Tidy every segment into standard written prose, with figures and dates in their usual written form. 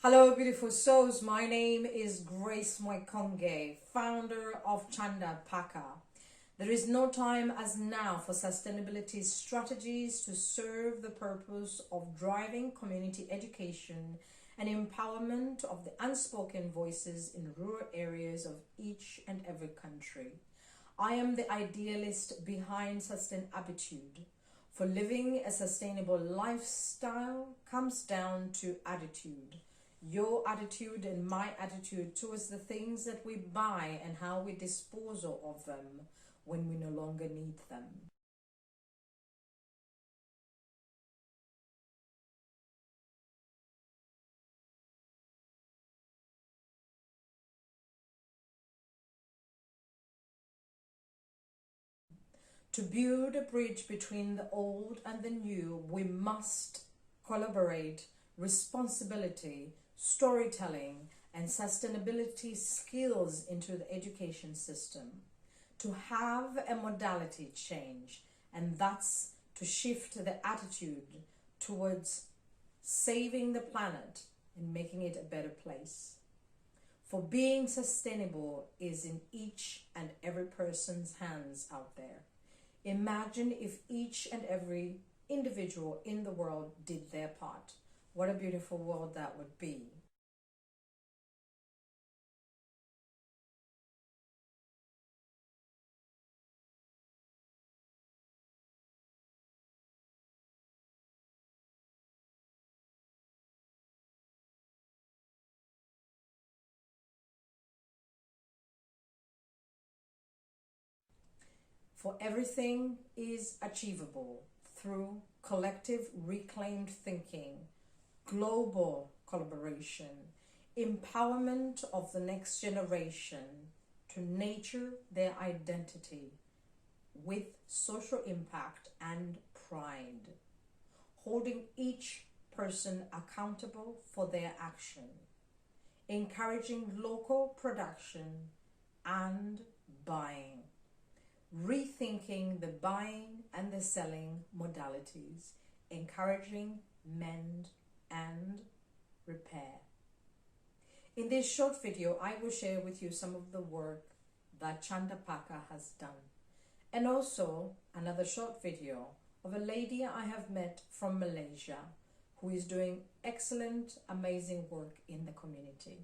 Hello, beautiful souls. My name is Grace Moikonge, founder of Chanda Paka. There is no time as now for sustainability strategies to serve the purpose of driving community education and empowerment of the unspoken voices in rural areas of each and every country. I am the idealist behind Sustainabitude. For living a sustainable lifestyle comes down to attitude. Your attitude and my attitude towards the things that we buy and how we dispose of them when we no longer need them. To build a bridge between the old and the new, we must collaborate responsibility, storytelling, and sustainability skills into the education system to have a modality change, and that's to shift the attitude towards saving the planet and making it a better place. For being sustainable is in each and every person's hands out there. Imagine if each and every individual in the world did their part. What a beautiful world that would be. For everything is achievable through collective reclaimed thinking, global collaboration, empowerment of the next generation to nurture their identity with social impact and pride, holding each person accountable for their action, encouraging local production and buying, rethinking the buying and the selling modalities, encouraging mend and repair. In this short video, I will share with you some of the work that Chanda Paka has done, and also another short video of a lady I have met from Malaysia who is doing excellent, amazing work in the community.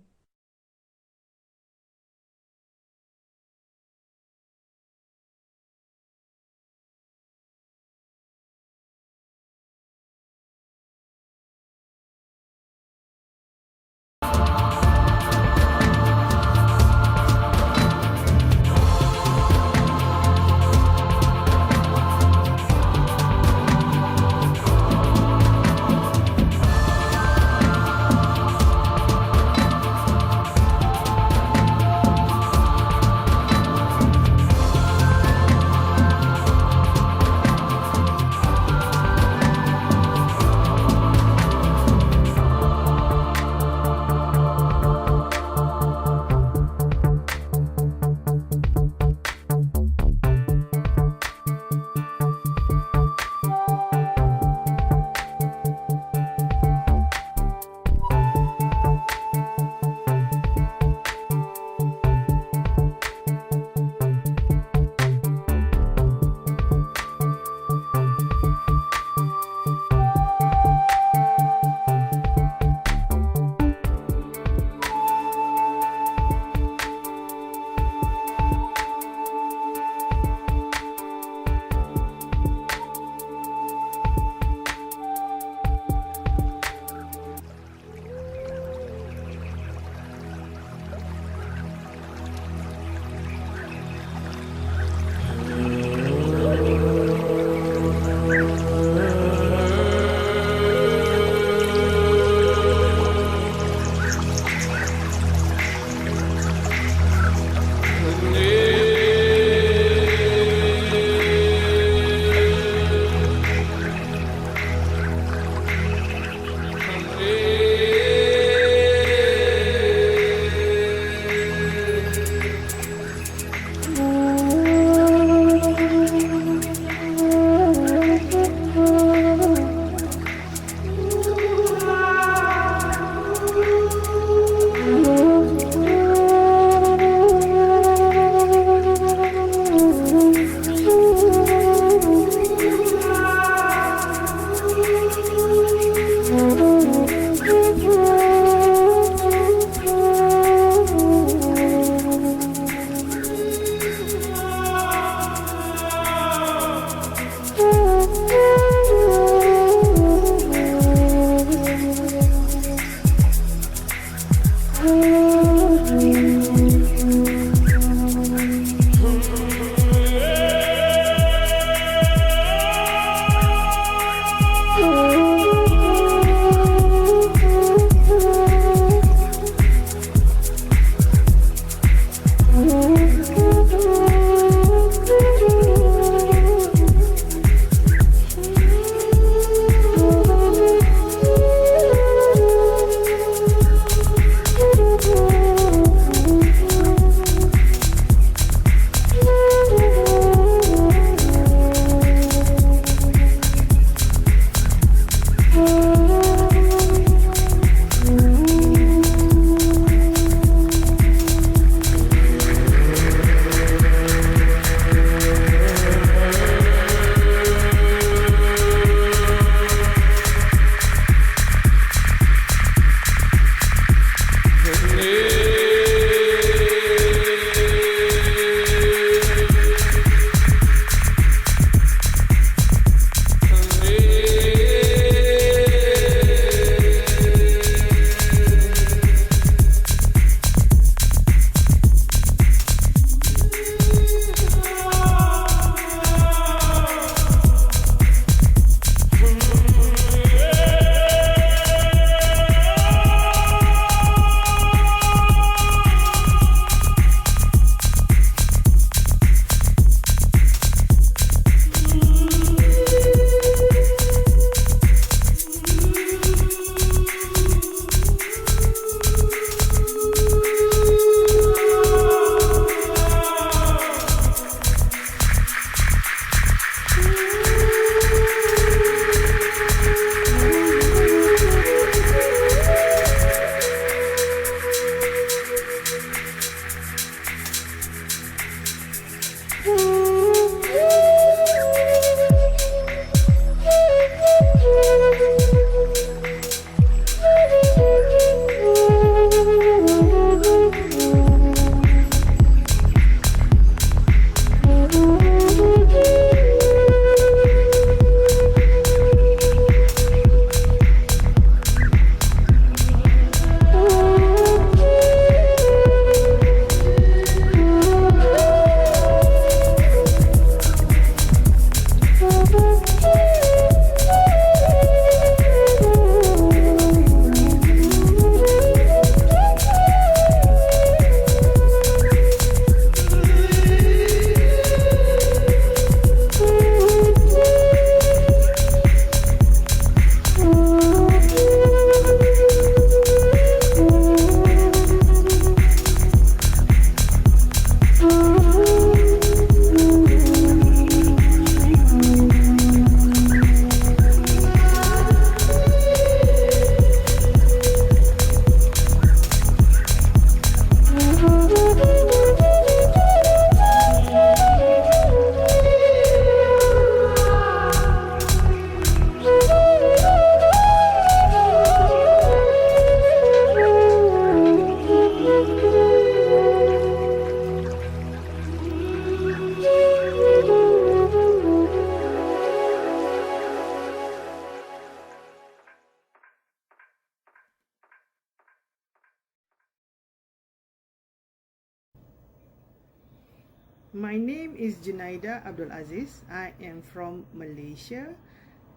My name is Junaida Abdul Aziz. I am from Malaysia.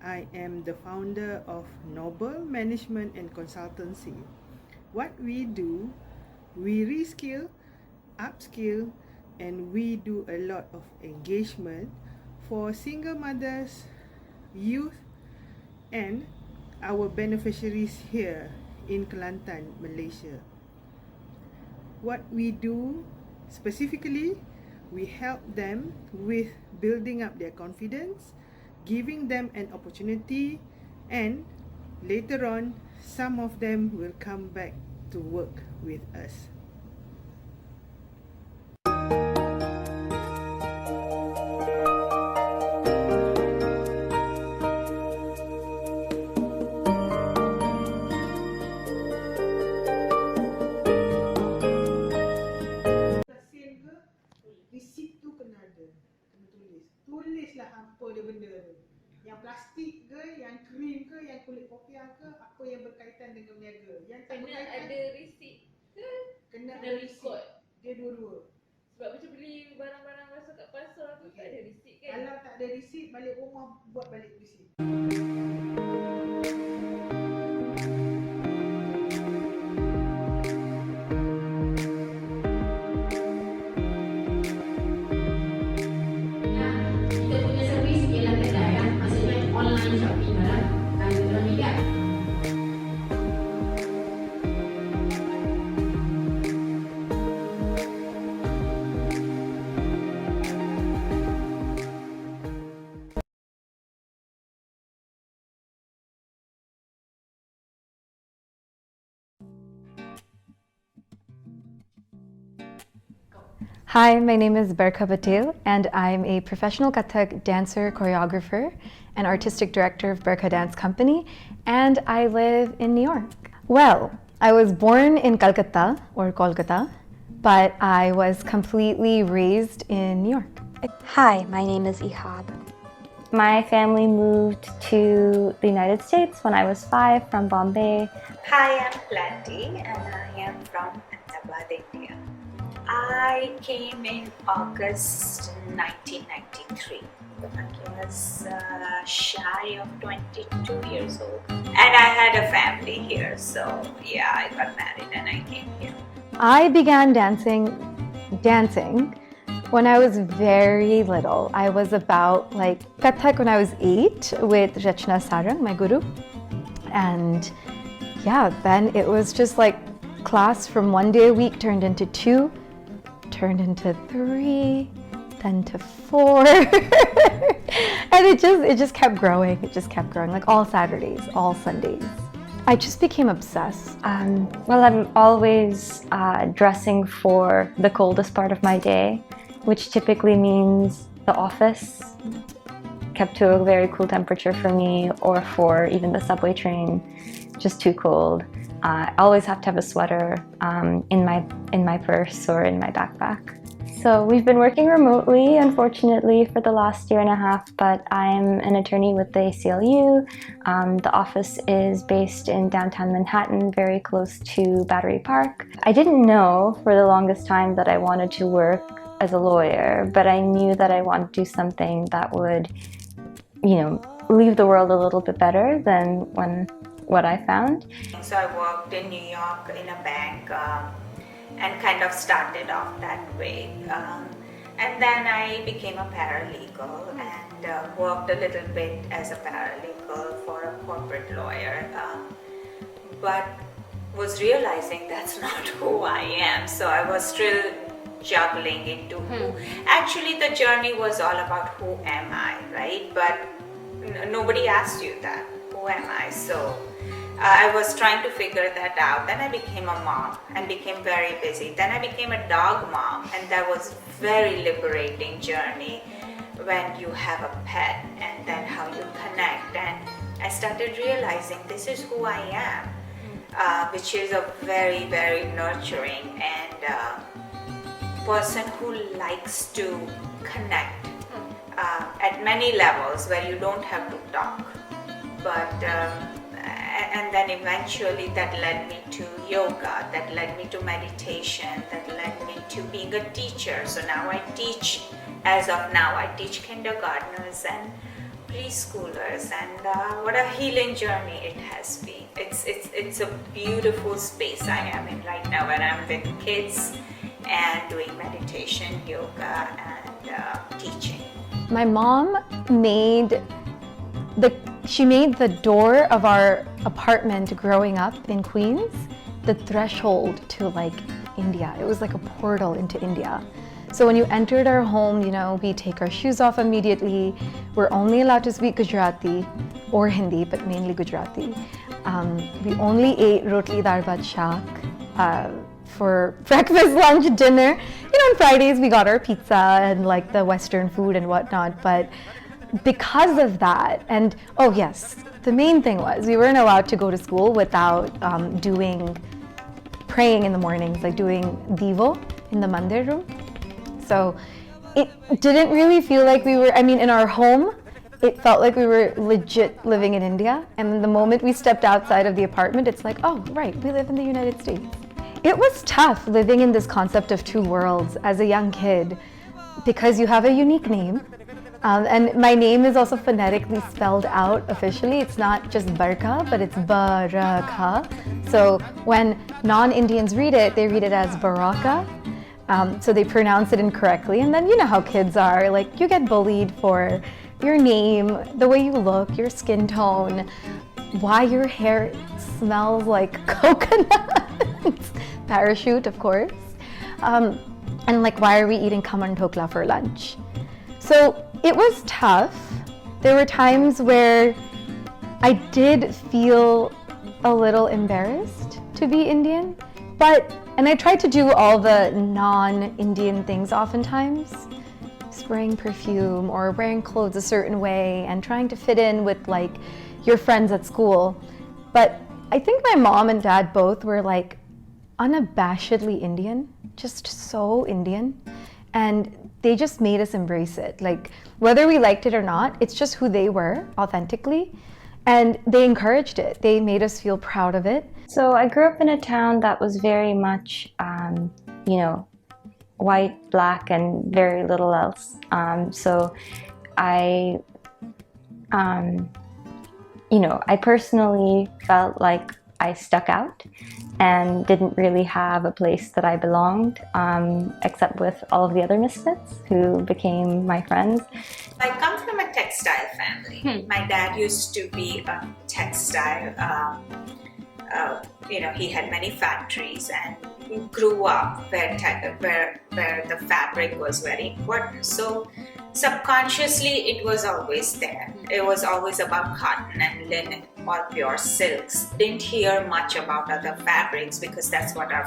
I am the founder of Noble Management and Consultancy. What we do, we reskill, upskill, and we do a lot of engagement for single mothers, youth, and our beneficiaries here in Kelantan, Malaysia. What we do specifically, we help them with building up their confidence, giving them an opportunity, and later on, some of them will come back to work with us. rupiah ke apa yang berkaitan dengan berniaga. Yang tak Kena berkaitan ada receipt ke? kena Kena record. Dia dua-dua. Sebab macam beli barang-barang rasa kat pasar tu tak ada receipt kan? Kalau tak ada receipt, balik rumah buat balik receipt. Kita punya servis ialah kedai kan, maksudnya online shopping dalam dalam media. Hi, my name is Berka Patel, and I'm a professional Kathak dancer, choreographer, and artistic director of Berka Dance Company, and I live in New York. Well, I was born in Calcutta, or Kolkata, but I was completely raised in New York. Hi, my name is Ihab. My family moved to the United States when I was 5 from Bombay. Hi, I'm Planty and I am from Ahmedabad, India. I came in August 1993. I was shy of 22 years old and I had a family here, so yeah, I got married and I came here. I began dancing when I was very little. I was about like Kathak when I was 8 with Rachna Sarang, my guru. And yeah, then it was just like class from 1 day a week turned into 2, turned into 3, then to 4. And it just kept growing. It just kept growing, like all Saturdays, all Sundays. I just became obsessed. Well, I'm always dressing for the coldest part of my day, which typically means the office, kept to a very cool temperature for me, or for even the subway train, just too cold. I always have to have a sweater in my purse or in my backpack. So we've been working remotely, unfortunately, for the last 1.5 years, but I'm an attorney with the ACLU. The office is based in downtown Manhattan, very close to Battery Park. I didn't know for the longest time that I wanted to work as a lawyer, but I knew that I wanted to do something that would, leave the world a little bit better than what I found. So I worked in New York in a bank and kind of started off that way. And then I became a paralegal and worked a little bit as a paralegal for a corporate lawyer, but was realizing that's not who I am. So I was still juggling into who. Actually, the journey was all about who am I, right? But nobody asked you that. Who am I? So I was trying to figure that out. Then I became a mom and became very busy. Then I became a dog mom, and that was very liberating journey when you have a pet and then how you connect. And I started realizing this is who I am, which is a very, very nurturing and person who likes to connect at many levels where you don't have to talk. But and then eventually that led me to yoga, that led me to meditation, that led me to being a teacher. So now I teach, as of now, I teach kindergartners and preschoolers, and what a healing journey it has been. It's a beautiful space I am in right now, where I'm with kids and doing meditation, yoga, and teaching. My mom made the door of our apartment growing up in Queens the threshold to like India. It was like a portal into India. So when you entered our home, we take our shoes off immediately. We're only allowed to speak Gujarati or Hindi, but mainly Gujarati. We only ate rotli dal bhat shaak for breakfast, lunch, dinner. On Fridays we got our pizza and like the Western food and whatnot, but because of that, and oh yes, the main thing was we weren't allowed to go to school without praying in the mornings, like doing Divo in the mandir room. So it didn't really feel like we were, in our home, it felt like we were legit living in India. And the moment we stepped outside of the apartment, it's like, oh, right, we live in the United States. It was tough living in this concept of two worlds as a young kid because you have a unique name. And my name is also phonetically spelled out officially. It's not just Barka, but it's Baraka. So when non-Indians read it, they read it as Baraka. So they pronounce it incorrectly. And then you know how kids are, like you get bullied for your name, the way you look, your skin tone, why your hair smells like coconut, parachute, of course. And like, why are we eating khaman dhokla for lunch? So it was tough. There were times where I did feel a little embarrassed to be Indian, and I tried to do all the non-Indian things oftentimes, spraying perfume or wearing clothes a certain way and trying to fit in with like your friends at school. But I think my mom and dad both were like unabashedly Indian, just so Indian. And they just made us embrace it. Like, whether we liked it or not, it's just who they were authentically. And they encouraged it. They made us feel proud of it. So I grew up in a town that was very much, white, black, and very little else. So I personally felt like I stuck out and didn't really have a place that I belonged, except with all of the other misfits who became my friends. I come from a textile family. My dad used to be a textile, he had many factories and grew up where the fabric was very important. So subconsciously it was always there. It was always about cotton and linen or pure silks. Didn't hear much about other fabrics because that's what our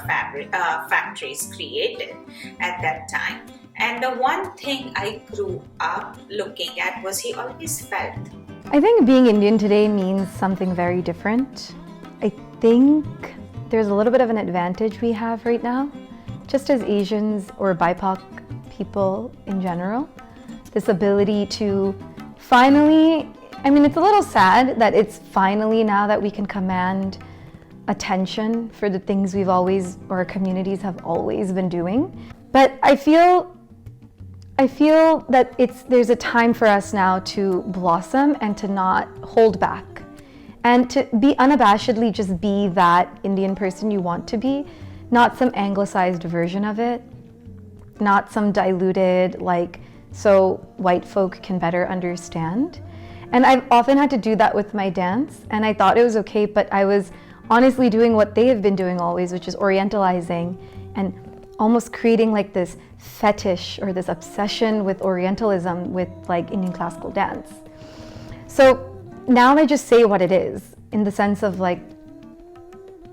factories created at that time. And the one thing I grew up looking at was he always felt. I think being Indian today means something very different. I think there's a little bit of an advantage we have right now, just as Asians or BIPOC people in general. This ability to finally, it's a little sad that it's finally now that we can command attention for the things our communities have always been doing. But I feel that there's a time for us now to blossom and to not hold back. And to be unabashedly just be that Indian person you want to be, not some anglicized version of it, not some diluted, so white folk can better understand. And I've often had to do that with my dance, and I thought it was okay, but I was honestly doing what they have been doing always, which is orientalizing and almost creating this fetish or this obsession with Orientalism with Indian classical dance. So now I just say what it is, in the sense of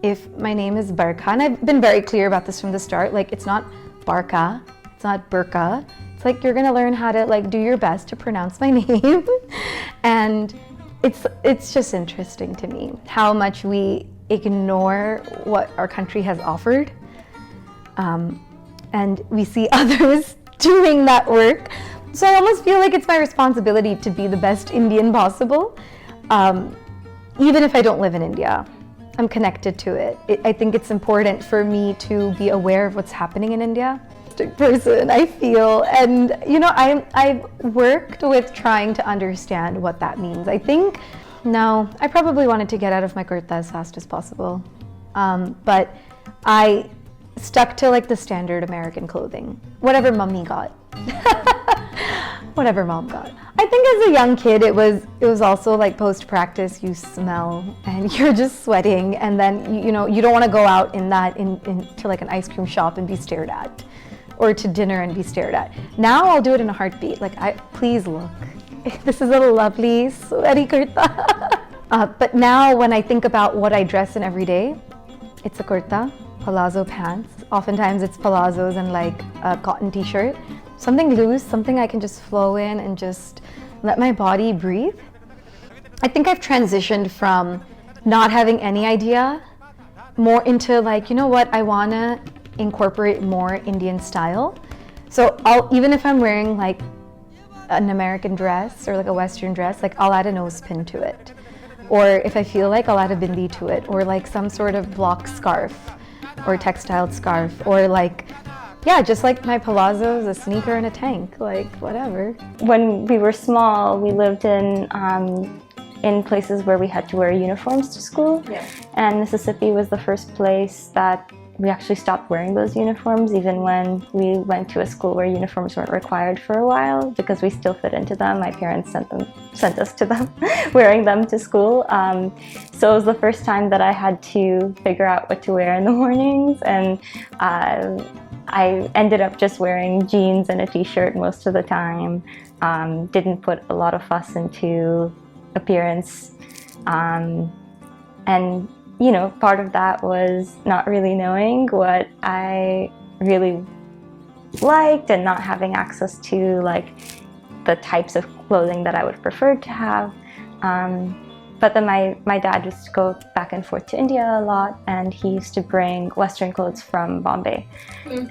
if my name is Barka, and I've been very clear about this from the start, it's not Barka, it's not Burka, it's you're gonna learn how to do your best to pronounce my name. And it's just interesting to me how much we ignore what our country has offered. And we see others doing that work. So I almost feel like it's my responsibility to be the best Indian possible. Even if I don't live in India, I'm connected to it. I think it's important for me to be aware of what's happening in India. Person, I feel, and I've worked with trying to understand what that means. I probably wanted to get out of my kurta as fast as possible, but I stuck to the standard American clothing, whatever mommy got. Whatever mom got. I think as a young kid, it was also post-practice, you smell and you're just sweating, and then you don't want to go out to an ice cream shop and be stared at, or to dinner and be stared at. Now I'll do it in a heartbeat. Please look, this is a lovely sweaty kurta. But now when I think about what I dress in every day, it's a kurta, palazzo pants. Oftentimes it's palazzos and a cotton t-shirt. Something loose, something I can just flow in and just let my body breathe. I think I've transitioned from not having any idea more into I wanna incorporate more Indian style. So even if I'm wearing an American dress or like a Western dress, like I'll add a nose pin to it. Or if I feel like, I'll add a bindi to it, or like some sort of block scarf or textile scarf, or like, yeah, just like my palazzos, a sneaker and a tank, like whatever. When we were small, we lived in places where we had to wear uniforms to school. Yeah. And Mississippi was the first place that we actually stopped wearing those uniforms, even when we went to a school where uniforms weren't required for a while, because we still fit into them. My parents sent us to them, wearing them to school. So it was the first time that I had to figure out what to wear in the mornings, and I ended up just wearing jeans and a t-shirt most of the time. Didn't put a lot of fuss into appearance, and you know, part of that was not really knowing what I really liked and not having access to like the types of clothing that I would prefer to have. But then my dad used to go back and forth to India a lot, and he used to bring Western clothes from Bombay.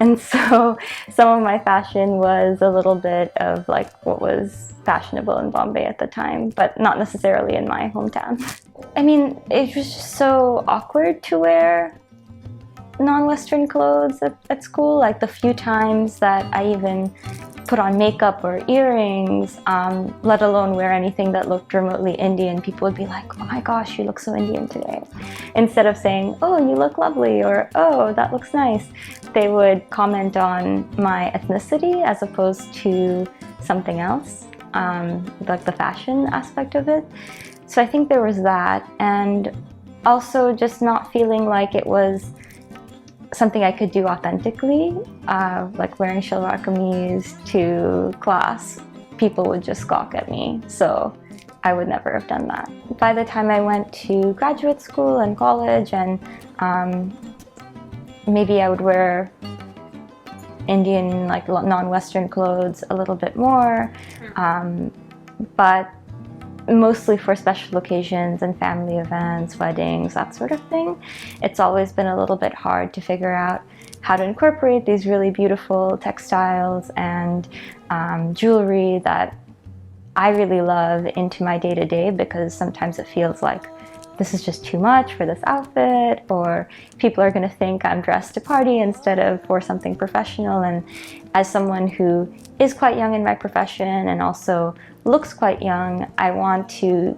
And so some of my fashion was a little bit of like what was fashionable in Bombay at the time, but not necessarily in my hometown. I mean, it was just so awkward to wear non-Western clothes at school. Like the few times that I even put on makeup or earrings, let alone wear anything that looked remotely Indian, people would be like, oh my gosh, you look so Indian today. Instead of saying, oh, you look lovely, or oh, that looks nice, they would comment on my ethnicity as opposed to something else, like the fashion aspect of it. So I think there was that, and also just not feeling like it was something I could do authentically, like wearing shalwar kameez to class. People would just gawk at me, so I would never have done that. By the time I went to graduate school and college, and maybe I would wear Indian, like non-Western clothes a little bit more, but mostly for special occasions and family events, weddings, that sort of thing. It's always been a little bit hard to figure out how to incorporate these really beautiful textiles and jewelry that I really love into my day-to-day, because sometimes it feels like this is just too much for this outfit, or people are going to think I'm dressed to party instead of for something professional. And as someone who is quite young in my profession and also looks quite young, I want to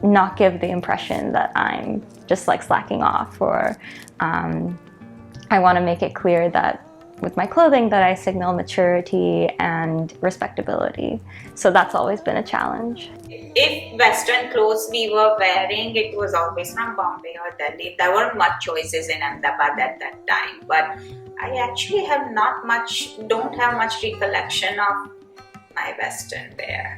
not give the impression that I'm just like slacking off, or I want to make it clear that with my clothing that I signal maturity and respectability. So that's always been a challenge. If Western clothes we were wearing, it was always from Bombay or Delhi. There weren't much choices in Ahmedabad at that time, but I actually don't have much recollection of my Western wear.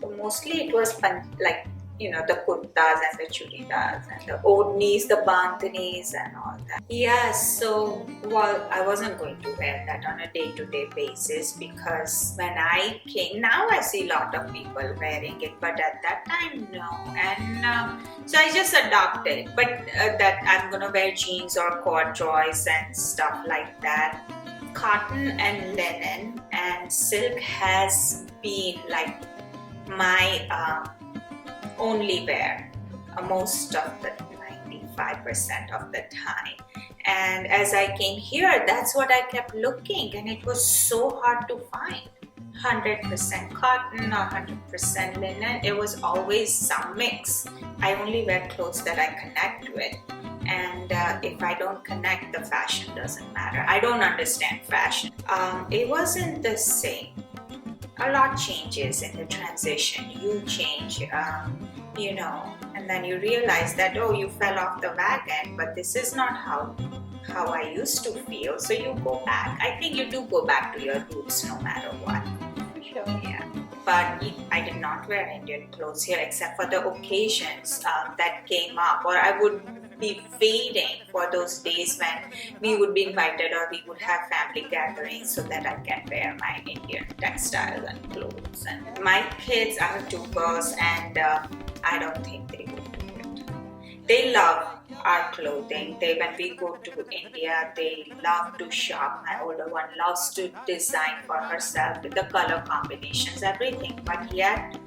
So mostly it was fun, like, you know, the kurtas and the churidars and the odhnis, the bandhanis and all that. Yes, so, well, I wasn't going to wear that on a day-to-day basis, because when I came, now I see a lot of people wearing it, but at that time, no. And so I just adopted, but that I'm going to wear jeans or corduroys and stuff like that. Cotton and linen and silk has been like my only wear most of the 95% of the time. And as I came here, that's what I kept looking, and it was so hard to find 100% cotton or 100% linen. It was always some mix. I only wear clothes that I connect with, and if I don't connect, the fashion doesn't matter. I don't understand fashion. It wasn't the same. A lot changes in the transition. You change, you know, and then you realize that, oh, you fell off the wagon, but this is not how I used to feel. So you go back. I think you do go back to your roots no matter what. Sure. Yeah. But I did not wear Indian clothes here except for the occasions that came up, or I would be waiting for those days when we would be invited or we would have family gatherings so that I can wear my Indian textiles and clothes. And my kids, I have two girls, and I don't think they would do it. they love our clothing. When we go to India, they love to shop. My older one loves to design for herself with the color combinations, everything. But yet,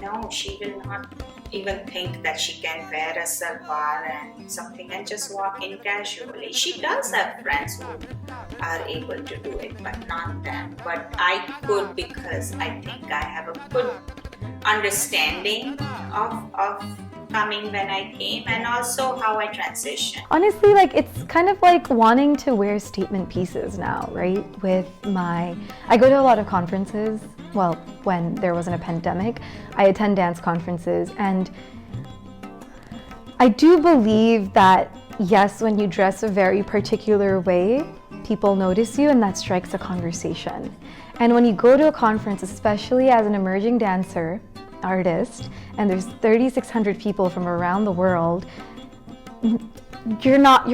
no, she will not even think that she can wear a salwar and something and just walk in casually. She does have friends who are able to do it, but not them. But I could, because I think I have a good understanding of coming when I came, and also how I transitioned. Honestly, like, it's kind of like wanting to wear statement pieces now, right? I go to a lot of conferences. Well, when there wasn't a pandemic, I attend dance conferences, and I do believe that, yes, when you dress a very particular way, people notice you, and that strikes a conversation. And when you go to a conference, especially as an emerging dancer, artist, and there's 3,600 people from around the world, you're not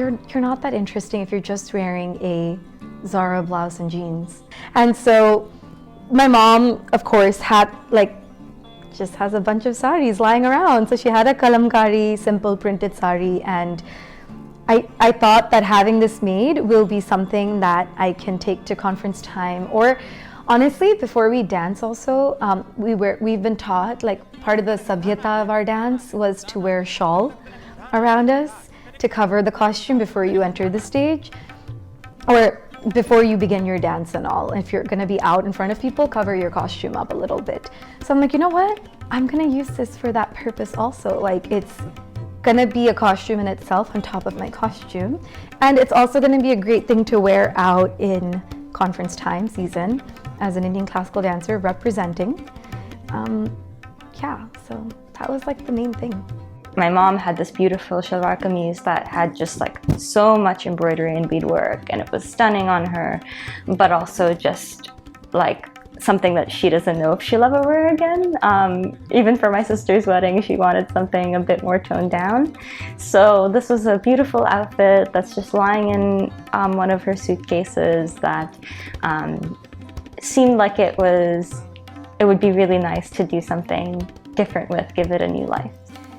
that interesting if you're just wearing a Zara blouse and jeans. And so my mom, of course, just has a bunch of saris lying around. So she had a kalamkari, simple printed sari, and I thought that having this made will be something that I can take to conference time. Or honestly, before we dance also, we've been taught, like, part of the sabhyata of our dance was to wear a shawl around us to cover the costume before you enter the stage, or before you begin your dance and all. If you're gonna be out in front of people, cover your costume up a little bit. So I'm like, you know what? I'm gonna use this for that purpose also. Like, it's gonna be a costume in itself on top of my costume. And it's also gonna be a great thing to wear out in conference time season as an Indian classical dancer representing. So that was like the main thing. My mom had this beautiful shalwar kameez that had just like so much embroidery and beadwork, and it was stunning on her, but also just like something that she doesn't know if she'll ever wear again. Even for my sister's wedding, she wanted something a bit more toned down. So this was a beautiful outfit that's just lying in one of her suitcases that seemed like it would be really nice to do something different with, give it a new life.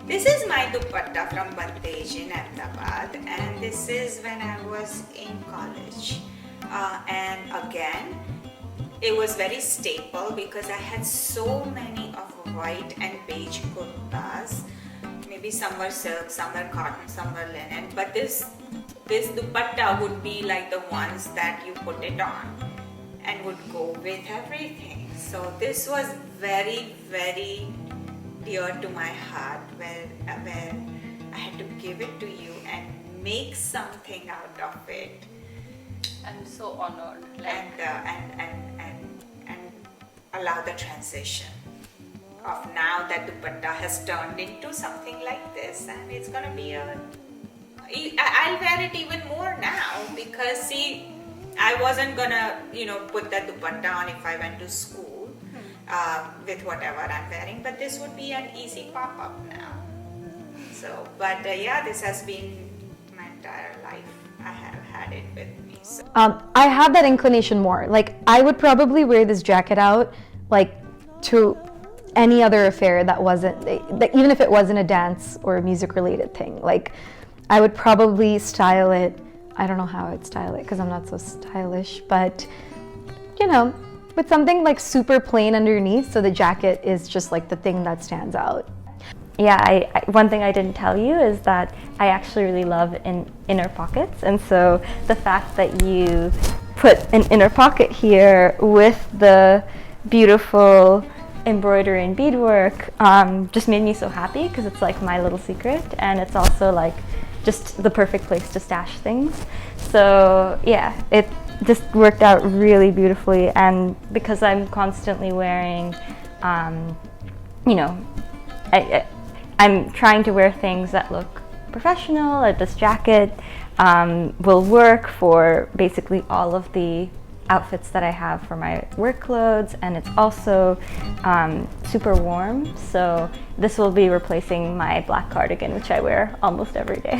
This is my dupatta from Bandej in Ahmedabad, and this is when I was in college. And again, it was very staple because I had so many of white and beige kurtas. Maybe some were silk, some were cotton, some were linen. But this dupatta would be like the ones that you put it on and would go with everything. So this was very, very dear to my heart, where I had to give it to you and make something out of it. I'm so honored. And allow the transition of now that dupatta has turned into something like this, and it's gonna be I'll wear it even more now, because see, I wasn't gonna put that dupatta on if I went to school with whatever I'm wearing, but this would be an easy pop-up now. So, but yeah, this has been my entire life. I have had it with me. So. I have that inclination more. Like, I would probably wear this jacket out, like, to any other affair that wasn't, like, even if it wasn't a dance or a music-related thing. Like, I would probably style it. I don't know how I'd style it because I'm not so stylish, but with something like super plain underneath, so the jacket is just like the thing that stands out. Yeah, one thing I didn't tell you is that I actually really love inner pockets, and so the fact that you put an inner pocket here with the beautiful embroidery and beadwork just made me so happy, because it's like my little secret, and it's also like just the perfect place to stash things. So yeah, it just worked out really beautifully, and because I'm constantly wearing, I'm trying to wear things that look professional. This jacket will work for basically all of the outfits that I have for my work clothes, and it's also super warm, so this will be replacing my black cardigan, which I wear almost every day.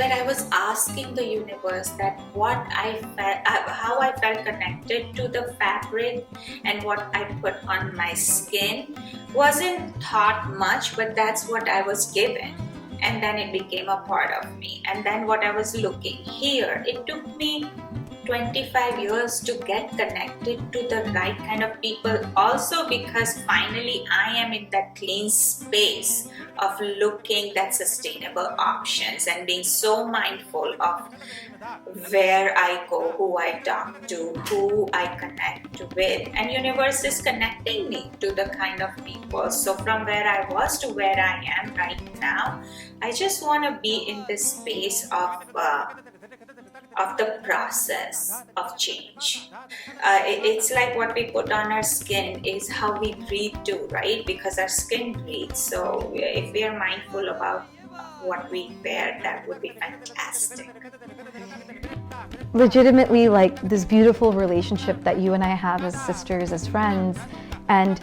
When I was asking the universe that how I felt connected to the fabric and what I put on my skin, wasn't taught much, but that's what I was given. and then it became a part of me. And then what I was looking here, it took me 25 years to get connected to the right kind of people, also because finally I am in that clean space of looking at sustainable options and being so mindful of where I go, who I talk to, who I connect with, and universe is connecting me to the kind of people. So from where I was to where I am right now, I just want to be in this space of the process of change. It's like what we put on our skin is how we breathe too, right? Because our skin breathes. So if we are mindful about what we wear, that would be fantastic. Legitimately, like this beautiful relationship that you and I have as sisters, as friends, and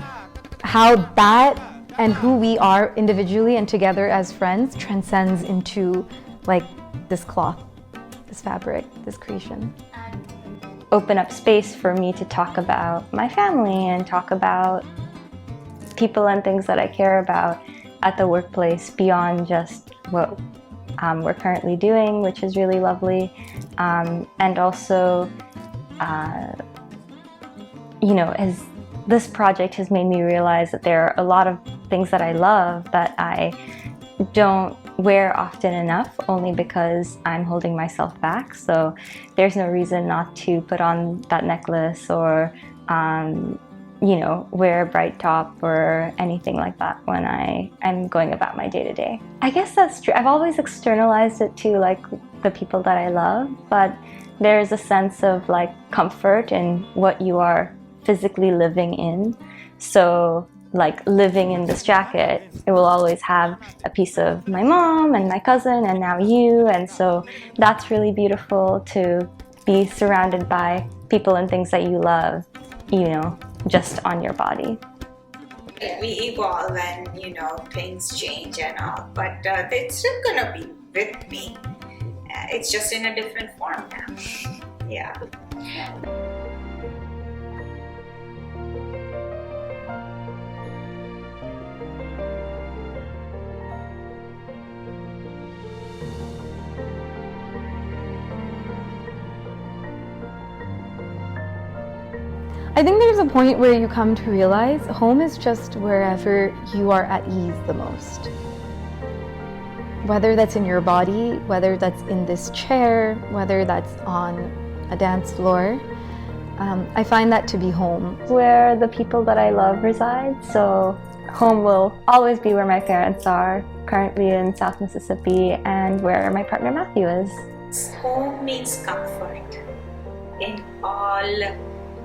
how that and who we are individually and together as friends transcends into like this cloth, this fabric, this creation. Open up space for me to talk about my family and talk about people and things that I care about at the workplace beyond just what we're currently doing, which is really lovely. And also, you know, as this project has made me realize that there are a lot of things that I love that I don't wear often enough, only because I'm holding myself back. So there's no reason not to put on that necklace or you know, wear a bright top or anything like that when I'm going about my day-to-day. I guess that's true. I've always externalized it to like the people that I love, but there's a sense of like comfort in what you are physically living in. So like living in this jacket, it will always have a piece of my mom and my cousin and now you, and so that's really beautiful to be surrounded by people and things that you love, you know, just on your body. We evolve and, you know, things change and all, but it's still gonna be with me. It's just in a different form now. Yeah. I think there's a point where you come to realize home is just wherever you are at ease the most. Whether that's in your body, whether that's in this chair, whether that's on a dance floor, I find that to be home. Where the people that I love reside, so home will always be where my parents are, currently in South Mississippi, and where my partner Matthew is. Home means comfort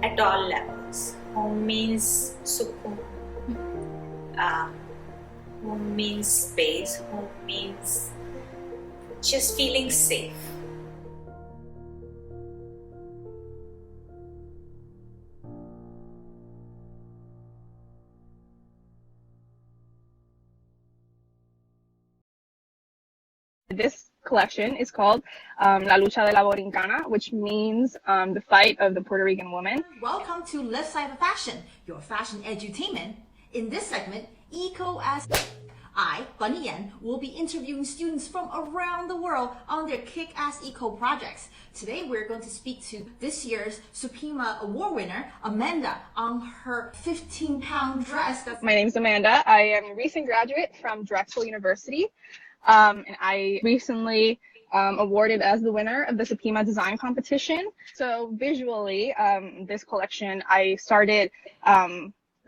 at all levels. Home means sukoon. Home means space. Home means just feeling safe. This collection is called La Lucha de la Borincana, which means the fight of the Puerto Rican woman. Welcome to Lifecycle Fashion, your fashion edutainment. In this segment, Eco as I, Bunny Yen, will be interviewing students from around the world on their kick-ass eco projects. Today, we're going to speak to this year's Suprema Award winner, Amanda, on her 15-pound dress. My name is Amanda. I am a recent graduate from Drexel University. And I recently awarded as the winner of the Suprema Design Competition. So visually, this collection, I started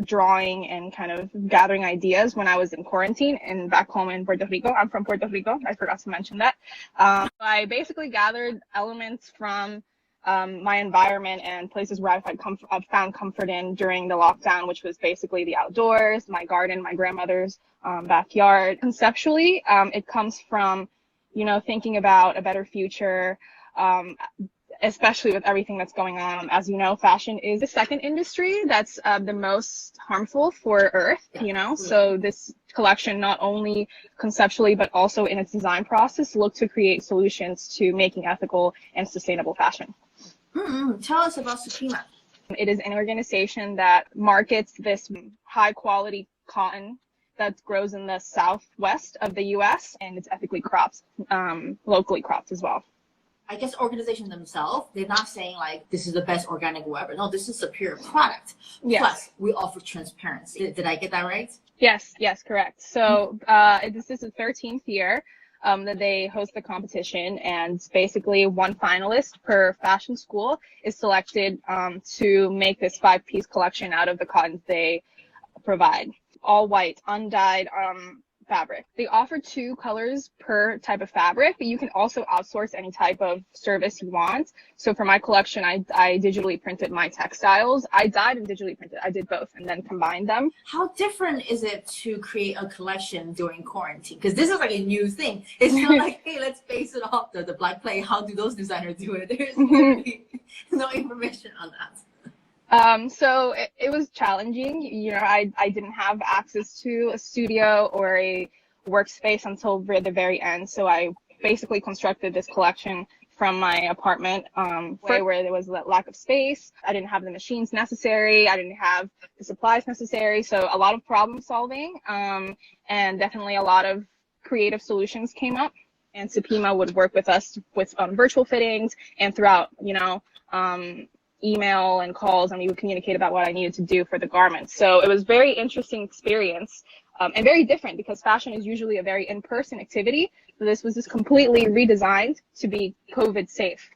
drawing and kind of gathering ideas when I was in quarantine and back home in Puerto Rico. I'm from Puerto Rico. I forgot to mention that. I basically gathered elements from my environment and places where I've found comfort in during the lockdown, which was basically the outdoors, my garden, my grandmother's backyard. Conceptually, it comes from, you know, thinking about a better future, especially with everything that's going on. As you know, fashion is the second industry that's the most harmful for Earth, you know, so this collection not only conceptually but also in its design process looked to create solutions to making ethical and sustainable fashion. Tell us about Suprema. It is an organization that markets this high quality cotton that grows in the southwest of the U.S. and it's ethically cropped, locally cropped as well. I guess organizations themselves, they're not saying like this is the best organic whatever. No, this is a superior product. Yes. Plus, we offer transparency. Did I get that right? Yes, correct. So this is the 13th year that they host the competition, and basically one finalist per fashion school is selected to make this 5-piece collection out of the cottons they provide. All white, undyed fabric. They offer 2 colors per type of fabric, but you can also outsource any type of service you want. So for my collection, I digitally printed my textiles. I dyed and digitally printed. I did both and then combined them. How different is it to create a collection during quarantine? Because this is like a new thing. It's not like, hey, let's base it off the Black Plague. How do those designers do it? There's really no information on that. So it was challenging. You know, I didn't have access to a studio or a workspace until the very end. So I basically constructed this collection from my apartment, where there was a lack of space. I didn't have the machines necessary. I didn't have the supplies necessary. So a lot of problem solving, and definitely a lot of creative solutions came up. And Supima would work with us with virtual fittings and throughout, email and calls, and we would communicate about what I needed to do for the garments. So it was very interesting experience, and very different because fashion is usually a very in-person activity. So this was just completely redesigned to be COVID safe.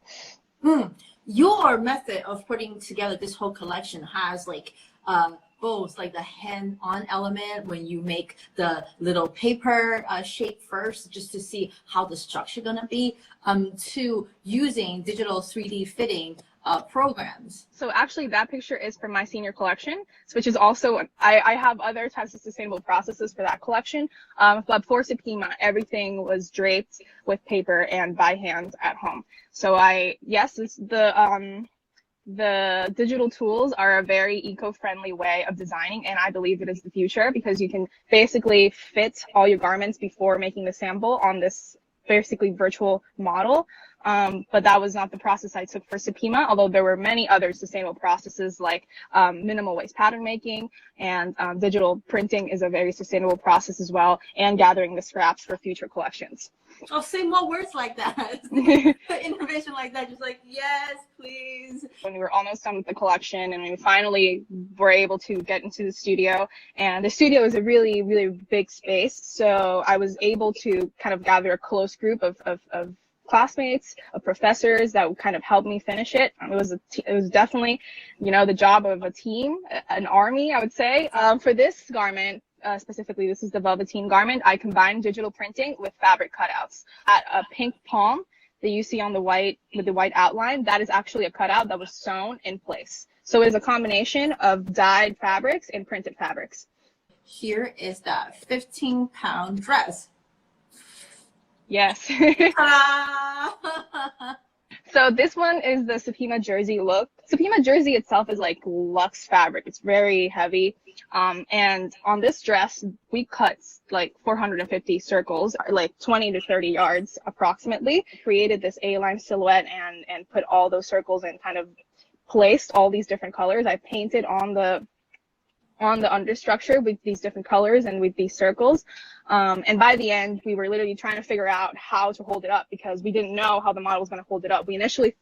Your method of putting together this whole collection has like both like the hand-on element when you make the little paper shape first just to see how the structure gonna be, to using digital 3D fitting programs. So actually that picture is from my senior collection, which is also, I have other types of sustainable processes for that collection. But for Supima, everything was draped with paper and by hand at home. So the digital tools are a very eco-friendly way of designing, and I believe it is the future because you can basically fit all your garments before making the sample on this basically virtual model. But that was not the process I took for Supima, although there were many other sustainable processes like minimal waste pattern making, and digital printing is a very sustainable process as well, and gathering the scraps for future collections. Oh, say more words like that. Innovation like that, just like, yes, please. When we were almost done with the collection and we finally were able to get into the studio, and the studio is a really, really big space. So I was able to kind of gather a close group of classmates, of professors that would kind of help me finish it. It was definitely, the job of a team, an army, I would say. For this garment, specifically, this is the velveteen garment, I combined digital printing with fabric cutouts. At a pink palm that you see on the white with the white outline, that is actually a cutout that was sewn in place. So it is a combination of dyed fabrics and printed fabrics. Here is that 15-pound dress. Yes. So this one is the Supima jersey look. Supima jersey itself is like luxe fabric. It's very heavy. And on this dress, we cut like 450 circles, like 20 to 30 yards approximately. Created this A-line silhouette and put all those circles and kind of placed all these different colors. I painted on the understructure with these different colors and with these circles. And by the end, we were literally trying to figure out how to hold it up because we didn't know how the model was going to hold it up. We initially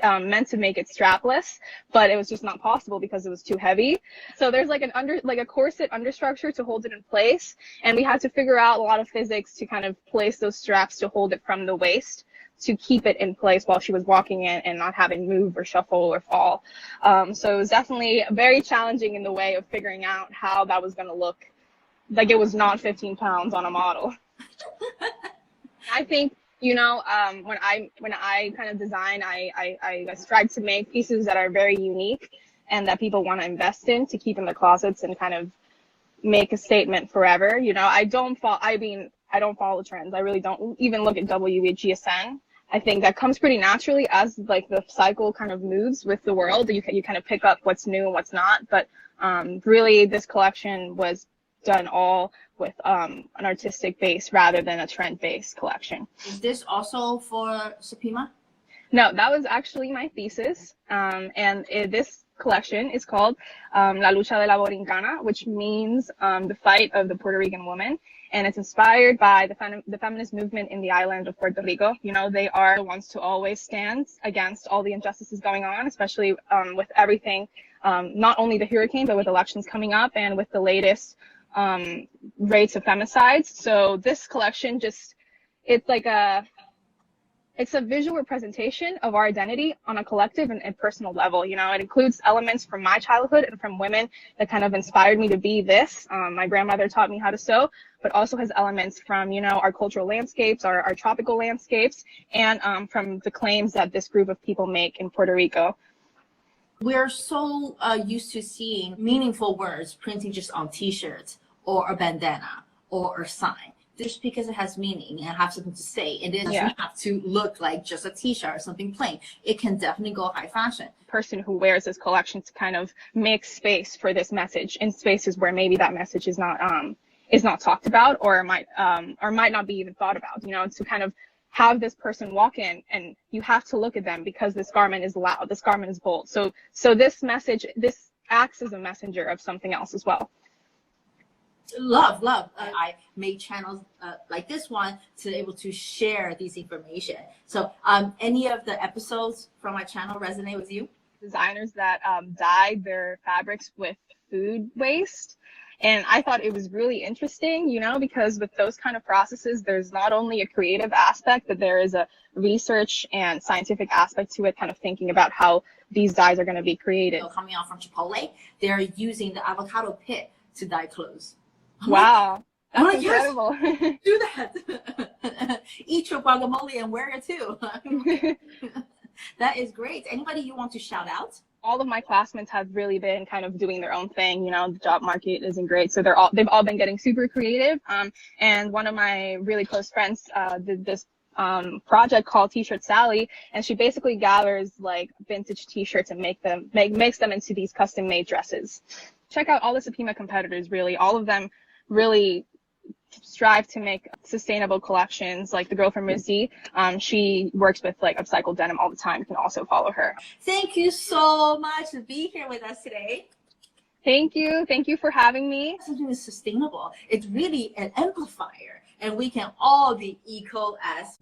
meant to make it strapless, but it was just not possible because it was too heavy. So there's like a corset understructure to hold it in place, and we had to figure out a lot of physics to kind of place those straps to hold it from the waist to keep it in place while she was walking in and not having move or shuffle or fall. So it was definitely very challenging in the way of figuring out how that was going to look like it was not 15 pounds on a model. I think, when I kind of design, I strive to make pieces that are very unique and that people want to invest in to keep in their closets and kind of make a statement forever. I don't follow trends. I really don't even look at WGSN. I think that comes pretty naturally as like the cycle kind of moves with the world. You kind of pick up what's new and what's not. But really, this collection was done all with an artistic base rather than a trend-based collection. Is this also for Supima? No, that was actually my thesis. And this collection is called La Lucha de la Borincana, which means the fight of the Puerto Rican woman. And it's inspired by the feminist movement in the island of Puerto Rico. You know, they are the ones to always stand against all the injustices going on, especially with everything, not only the hurricane, but with elections coming up and with the latest rates of femicides. So this collection it's a visual representation of our identity on a collective and personal level. You know, it includes elements from my childhood and from women that kind of inspired me to be this. My grandmother taught me how to sew, but also has elements from, you know, our cultural landscapes, our tropical landscapes, and from the claims that this group of people make in Puerto Rico. We're so used to seeing meaningful words printing just on t-shirts or a bandana or a sign. Just because it has meaning and have something to say, and it doesn't have to look like just a t-shirt or something plain. It can definitely go high fashion. Person who wears this collection to kind of make space for this message in spaces where maybe that message is not talked about or might not be even thought about. You know, to kind of have this person walk in and you have to look at them because this garment is loud, this garment is bold. So this message, this acts as a messenger of something else as well. Love. I made channels like this one to be able to share these information. So any of the episodes from my channel resonate with you? Designers that dyed their fabrics with food waste. And I thought it was really interesting, you know, because with those kind of processes, there's not only a creative aspect, but there is a research and scientific aspect to it, kind of thinking about how these dyes are going to be created. So coming out from Chipotle, they're using the avocado pit to dye clothes. Wow. That's like, incredible. Yes, do that. Eat your guacamole and wear it too. That is great. Anybody you want to shout out? All of my classmates have really been kind of doing their own thing. You know, the job market isn't great, so they've all been getting super creative. And one of my really close friends did this project called T-Shirt Sally, and she basically gathers like vintage T-shirts and makes them into these custom made dresses. Check out all the Supima competitors. Really, all of them really strive to make sustainable collections. Like the girl from Missy, she works with like upcycled denim all the time. You can also follow her. Thank you so much for being here with us today. Thank you for having me. Something is sustainable. It's really an amplifier, and we can all be eco as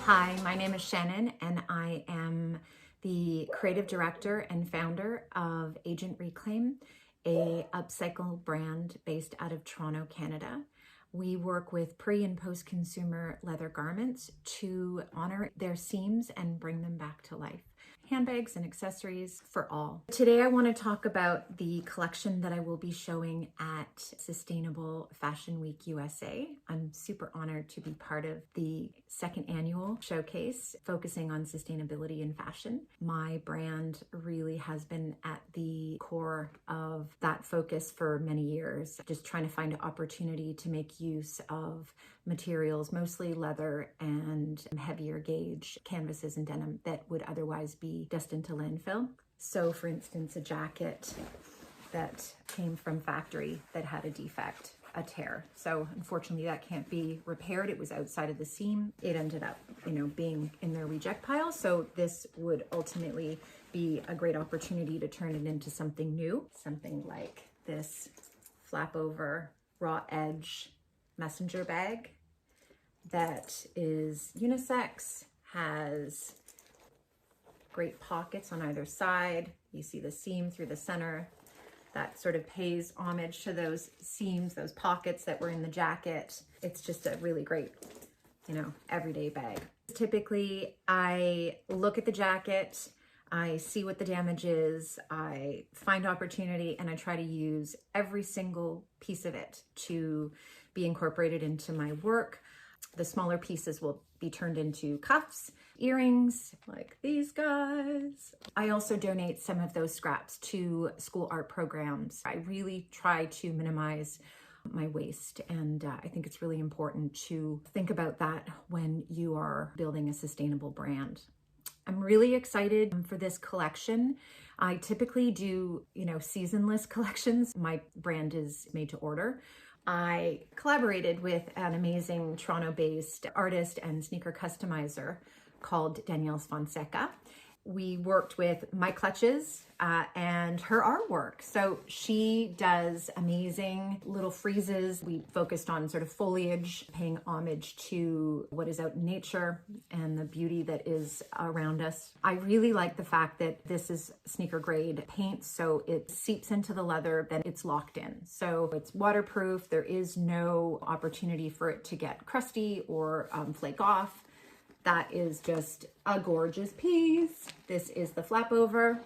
Hi, my name is Shannon, and I am the creative director and founder of Agent Reclaim, a upcycle brand based out of Toronto, Canada. We work with pre- and post-consumer leather garments to honor their seams and bring them back to life. Handbags and accessories for all. Today I want to talk about the collection that I will be showing at Sustainable Fashion Week USA. I'm super honored to be part of the second annual showcase focusing on sustainability in fashion. My brand really has been at the core of that focus for many years, just trying to find an opportunity to make use of materials, mostly leather and heavier gauge canvases and denim that would otherwise be destined to landfill. So for instance, a jacket that came from factory that had a defect, a tear. So unfortunately that can't be repaired. It was outside of the seam. It ended up, being in their reject pile. So this would ultimately be a great opportunity to turn it into something new. Something like this flap over raw edge messenger bag that is unisex, has great pockets on either side. You see the seam through the center. That sort of pays homage to those seams, those pockets that were in the jacket. It's just a really great, everyday bag. Typically, I look at the jacket, I see what the damage is, I find opportunity, and I try to use every single piece of it to be incorporated into my work. The smaller pieces will be turned into cuffs, earrings, like these guys. I also donate some of those scraps to school art programs. I really try to minimize my waste, and I think it's really important to think about that when you are building a sustainable brand. I'm really excited for this collection. I typically do, seasonless collections. My brand is made to order. I collaborated with an amazing Toronto-based artist and sneaker customizer called Danielle Fonseca. We worked with My Clutches and her artwork. So she does amazing little friezes. We focused on sort of foliage, paying homage to what is out in nature and the beauty that is around us. I really like the fact that this is sneaker grade paint, so it seeps into the leather, then it's locked in. So it's waterproof. There is no opportunity for it to get crusty or flake off. That is just a gorgeous piece. This is the flap over.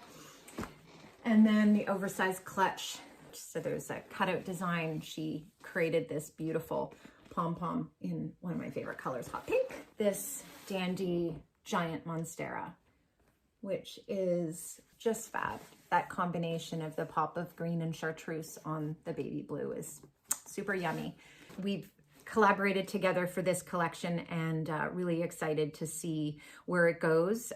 And then the oversized clutch. So there's a cutout design. She created this beautiful pom-pom in one of my favorite colors, hot pink. This dandy giant monstera, which is just fab. That combination of the pop of green and chartreuse on the baby blue is super yummy. We've collaborated together for this collection and really excited to see where it goes.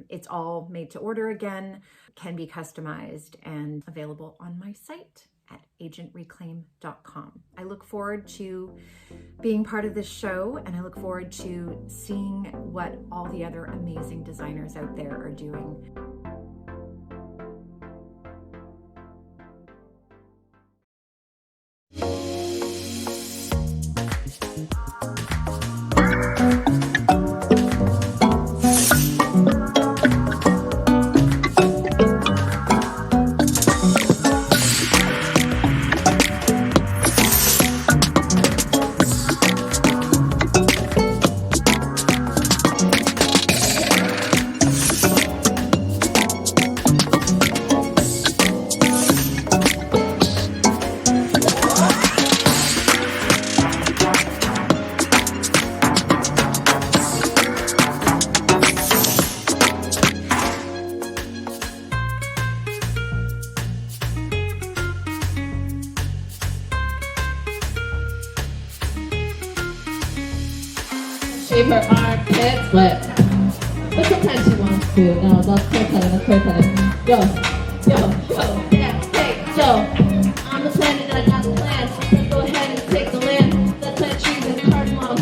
It's all made to order again, can be customized and available on my site at agentreclaim.com. I look forward to being part of this show, and I look forward to seeing what all the other amazing designers out there are doing. Shave her armpits, but sometimes she wants to. No, that's clear cutting. Yo, yeah, hey, yo. I'm the planet and I got the plan. Let's go ahead and take the land. Let's plant trees and cardamom.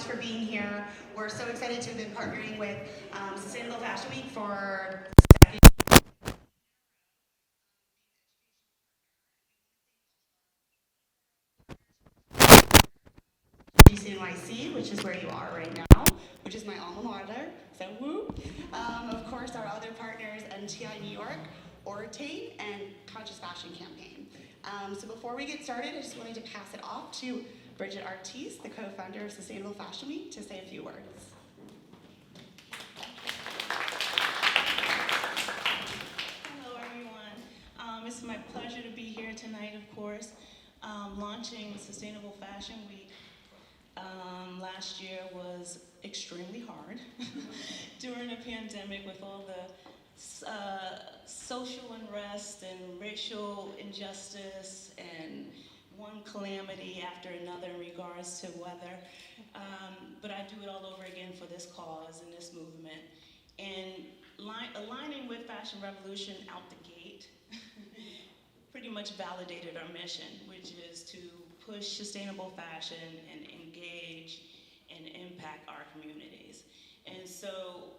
for being here. We're so excited to have been partnering with Sustainable Fashion Week for UCNYC, which is where you are right now, which is my alma mater, so woo. Of course, our other partners, NTI New York, Orate, and Conscious Fashion Campaign. So before we get started, I just wanted to pass it off to Bridget Artis, the co-founder of Sustainable Fashion Week, to say a few words. Hello, everyone. It's my pleasure to be here tonight, of course, launching Sustainable Fashion Week. Last year was extremely hard during the pandemic with all the social unrest and racial injustice and one calamity after another in regards to weather. But I do it all over again for this cause and this movement. And aligning with Fashion Revolution out the gate pretty much validated our mission, which is to push sustainable fashion and engage and impact our communities. And so,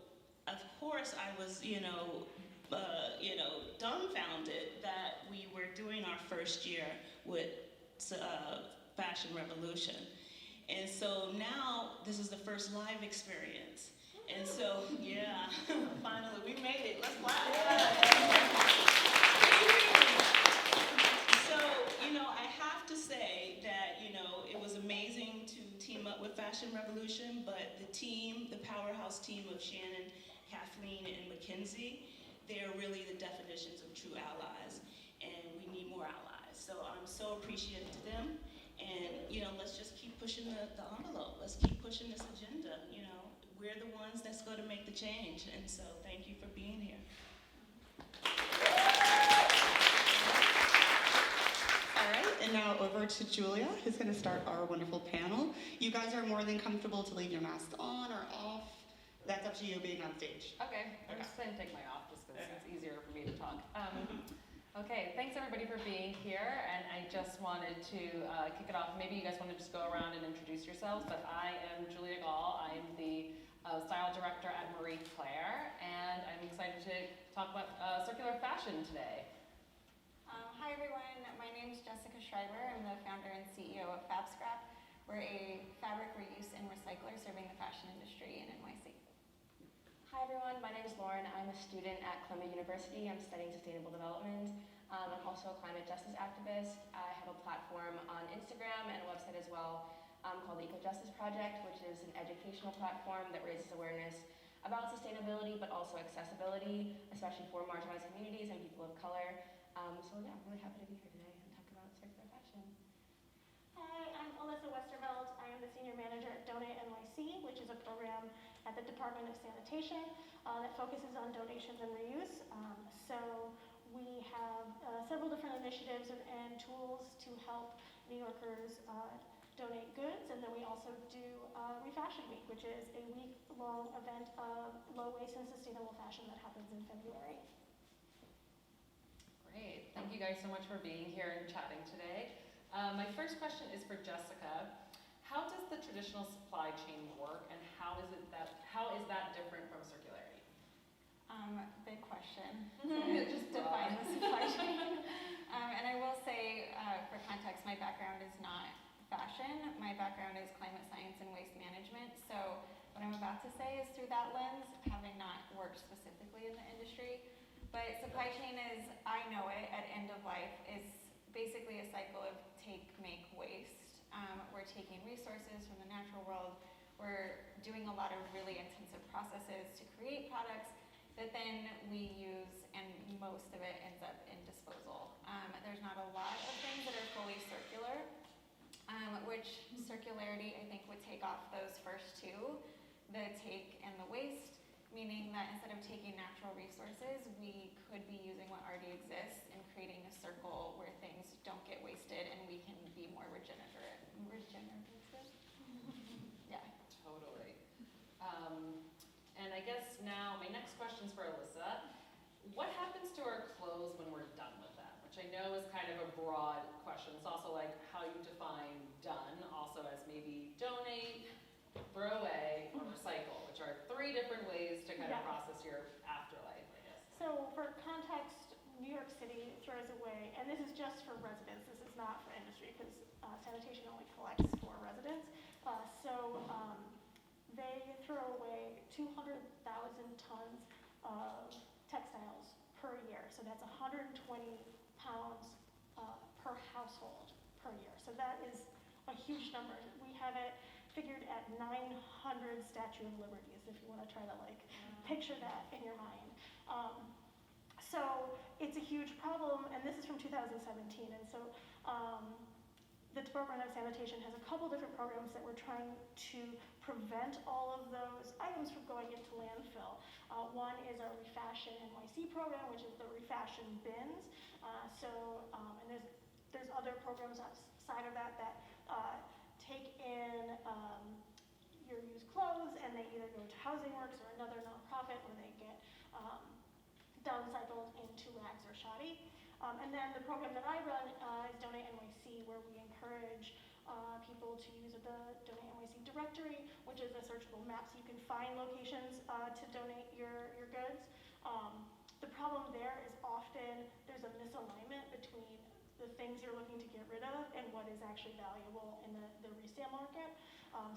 of course, I was, dumbfounded that we were doing our first year with Fashion Revolution. And so now this is the first live experience. And so, yeah, finally we made it. Let's clap. So, I have to say that, it was amazing to team up with Fashion Revolution, but the team, the powerhouse team of Shannon, Kathleen, and Mackenzie, they're really the definitions of true allies, and we need more allies. So I'm so appreciative to them, and, let's just keep pushing the envelope. Let's keep pushing this agenda, We're the ones that's going to make the change, and so thank you for being here. All right, and now over to Julia, who's going to start our wonderful panel. You guys are more than comfortable to leave your masks on or off. That's up to you being on stage. Okay, I'm just going to take mine off just because it's easier for me to talk. Okay, thanks everybody for being here, and I just wanted to kick it off. Maybe you guys want to just go around and introduce yourselves, but I am Julia Gall. I'm the style director at Marie Claire, and I'm excited to talk about circular fashion today. Hi everyone, my name is Jessica Schreiber. I'm the founder and CEO of FabScrap. We're a fabric reuse and recycler serving the fashion industry in NYC. Hi everyone, my name is Lauren. I'm a student at Columbia University. I'm studying sustainable development. I'm also a climate justice activist. I have a platform on Instagram and a website as well called the Eco Justice Project, which is an educational platform that raises awareness about sustainability but also accessibility, especially for marginalized communities and people of color. So yeah, I'm really happy to be here today and talk about circular fashion. Hi, I'm Alyssa Westerveld. I am the senior manager at Donate NYC, which is a program at the Department of Sanitation that focuses on donations and reuse. So we have several different initiatives and tools to help New Yorkers donate goods, and then we also do Refashion Week, which is a week-long event of low waste and sustainable fashion that happens in February. Great, thank you guys so much for being here and chatting today. My first question is for Jessica. How does the traditional supply chain work, and how is that different from circularity? Big question. Just define the supply chain. And I will say, for context, my background is not fashion. My background is climate science and waste management. So what I'm about to say is through that lens, having not worked specifically in the industry. But supply chain is, I know it, at end of life, is basically a cycle of take, make, waste. We're taking resources from the natural world. We're doing a lot of really intensive processes to create products that then we use, and most of it ends up in disposal. There's not a lot of things that are fully circular, which circularity, I think, would take off those first two, the take and the waste, meaning that instead of taking natural resources, we could be using what already exists and creating a circle where things don't get wasted and we can be more regenerative. Yeah. Totally. And I guess now my next question is for Alyssa. What happens to our clothes when we're done with them? Which I know is kind of a broad question. It's also like how you define done, also as maybe donate, throw and this is just for residents, this is not for industry, because sanitation only collects for residents. They throw away 200,000 tons of textiles per year. So that's 120 pounds per household per year. So that is a huge number. We have it figured at 900 Statue of Liberties, if you want to try to picture that in your mind. So it's a huge problem, and this is from 2017. And so the Department of Sanitation has a couple different programs that we're trying to prevent all of those items from going into landfill. One is our Refashion NYC program, which is the refashion bins. And there's other programs outside of that take in your used clothes, and they either go to Housing Works or another nonprofit where they get downcycled into rags or shoddy. And then the program that I run is Donate NYC, where we encourage people to use the Donate NYC directory, which is a searchable map, so you can find locations to donate your goods. The problem there is often there's a misalignment between the things you're looking to get rid of and what is actually valuable in the resale market.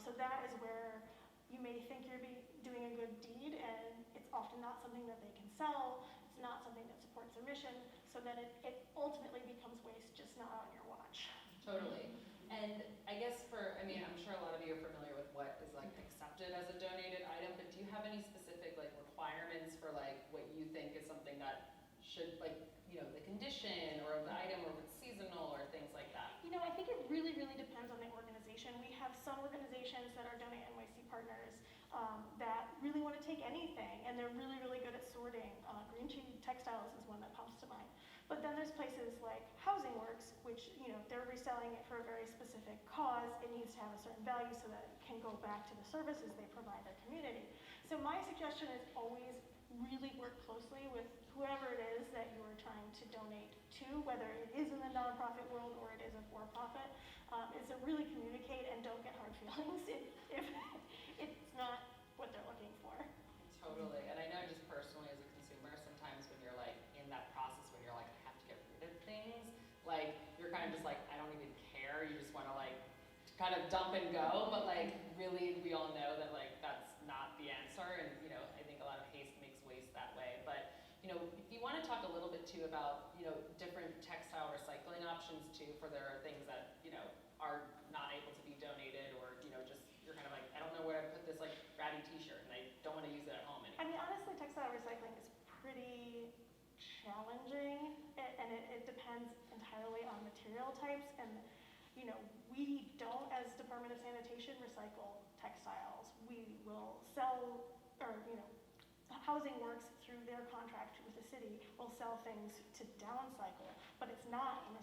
So that is where you may think you're doing a good deed, and it's often not something that they can sell. It's not something that supports their mission, so then it ultimately becomes waste, just not on your watch. Totally. And I guess I'm sure a lot of you are familiar with what is accepted as a donated item, but do you have any specific requirements for what you think is something that should the condition or of the item, or if it's seasonal or things like that? I think it really, really depends on the organization. We have some organizations that are Donate NYC partners that really want to take anything, and they're really, really good at sorting. Green Tree Textiles is one that comes to mind. But then there's places like Housing Works, which, if they're reselling it for a very specific cause, it needs to have a certain value so that it can go back to the services they provide their community. So my suggestion is always really work closely with whoever it is that you are trying to donate to, whether it is in the nonprofit world or it is a for-profit, is to really communicate and don't get hard feelings if it's not what they're looking for. Totally. And I know just personally as a consumer, sometimes when you're in that process, when you're I have to get rid of things, you're kind of just I don't even care. You just want to kind of dump and go, but really we all know that that's not the answer, and I think a lot of haste makes waste that way. But if you want to talk a little bit too about different textile recycling options too, for there are things that are not able to be donated, or just you're kind of I don't know where to put this ratty t-shirt and I don't want to use it at home anymore. I mean, honestly, textile recycling is pretty challenging, and it depends entirely on material types. And we don't, as Department of Sanitation, recycle textiles. We will sell, or Housing Works, through their contract with the city, will sell things to downcycle, but it's not in a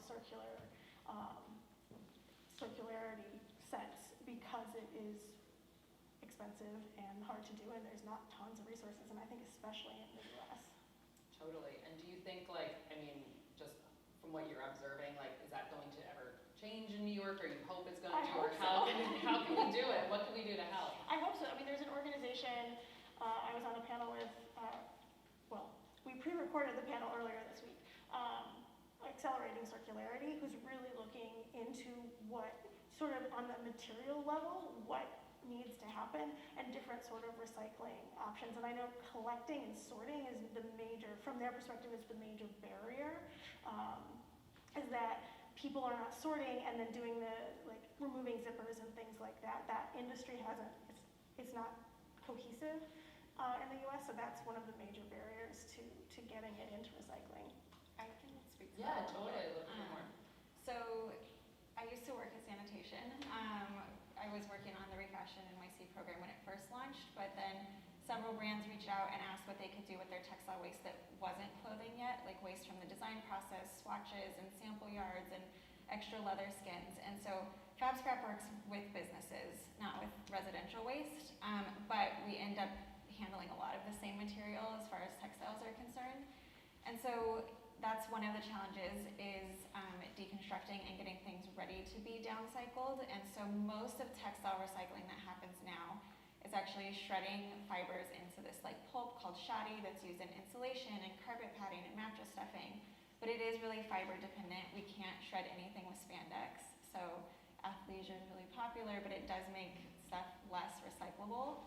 circularity sense, because it is expensive and hard to do, and there's not tons of resources, and I think especially in the US. Totally. And do you think just from what you're observing, is that going to ever change in New York, or you hope it's going to? Or how can we do it? What can we do to help? I hope so. I mean, there's an organization, I was on a panel with, we pre-recorded the panel earlier this week, Accelerating Circularity, who's really looking into what sort of on the material level, what needs to happen, and different sort of recycling options. And I know collecting and sorting is the major, from their perspective, is the major barrier, is that people are not sorting and then doing the, removing zippers and things like that. That industry it's not cohesive in the US, so that's one of the major barriers to getting it into recycling. I can speak to that. Yeah, totally. Let's hear more. So I used to work in sanitation. I was working on the Refashion NYC program when it first launched, but then several brands reached out and asked what they could do with their textile waste that wasn't clothing yet, like waste from the design process, swatches and sample yards and extra leather skins. And so FabScrap works with businesses, not with residential waste, but we end up handling a lot of the same material as far as textiles are concerned. And so that's one of the challenges, is deconstructing and getting things ready to be downcycled. And so most of textile recycling that happens now is actually shredding fibers into this pulp called shoddy that's used in insulation and carpet padding and mattress stuffing. but it is really fiber dependent. We can't shred anything with spandex. So athleisure is really popular, but it does make stuff less recyclable.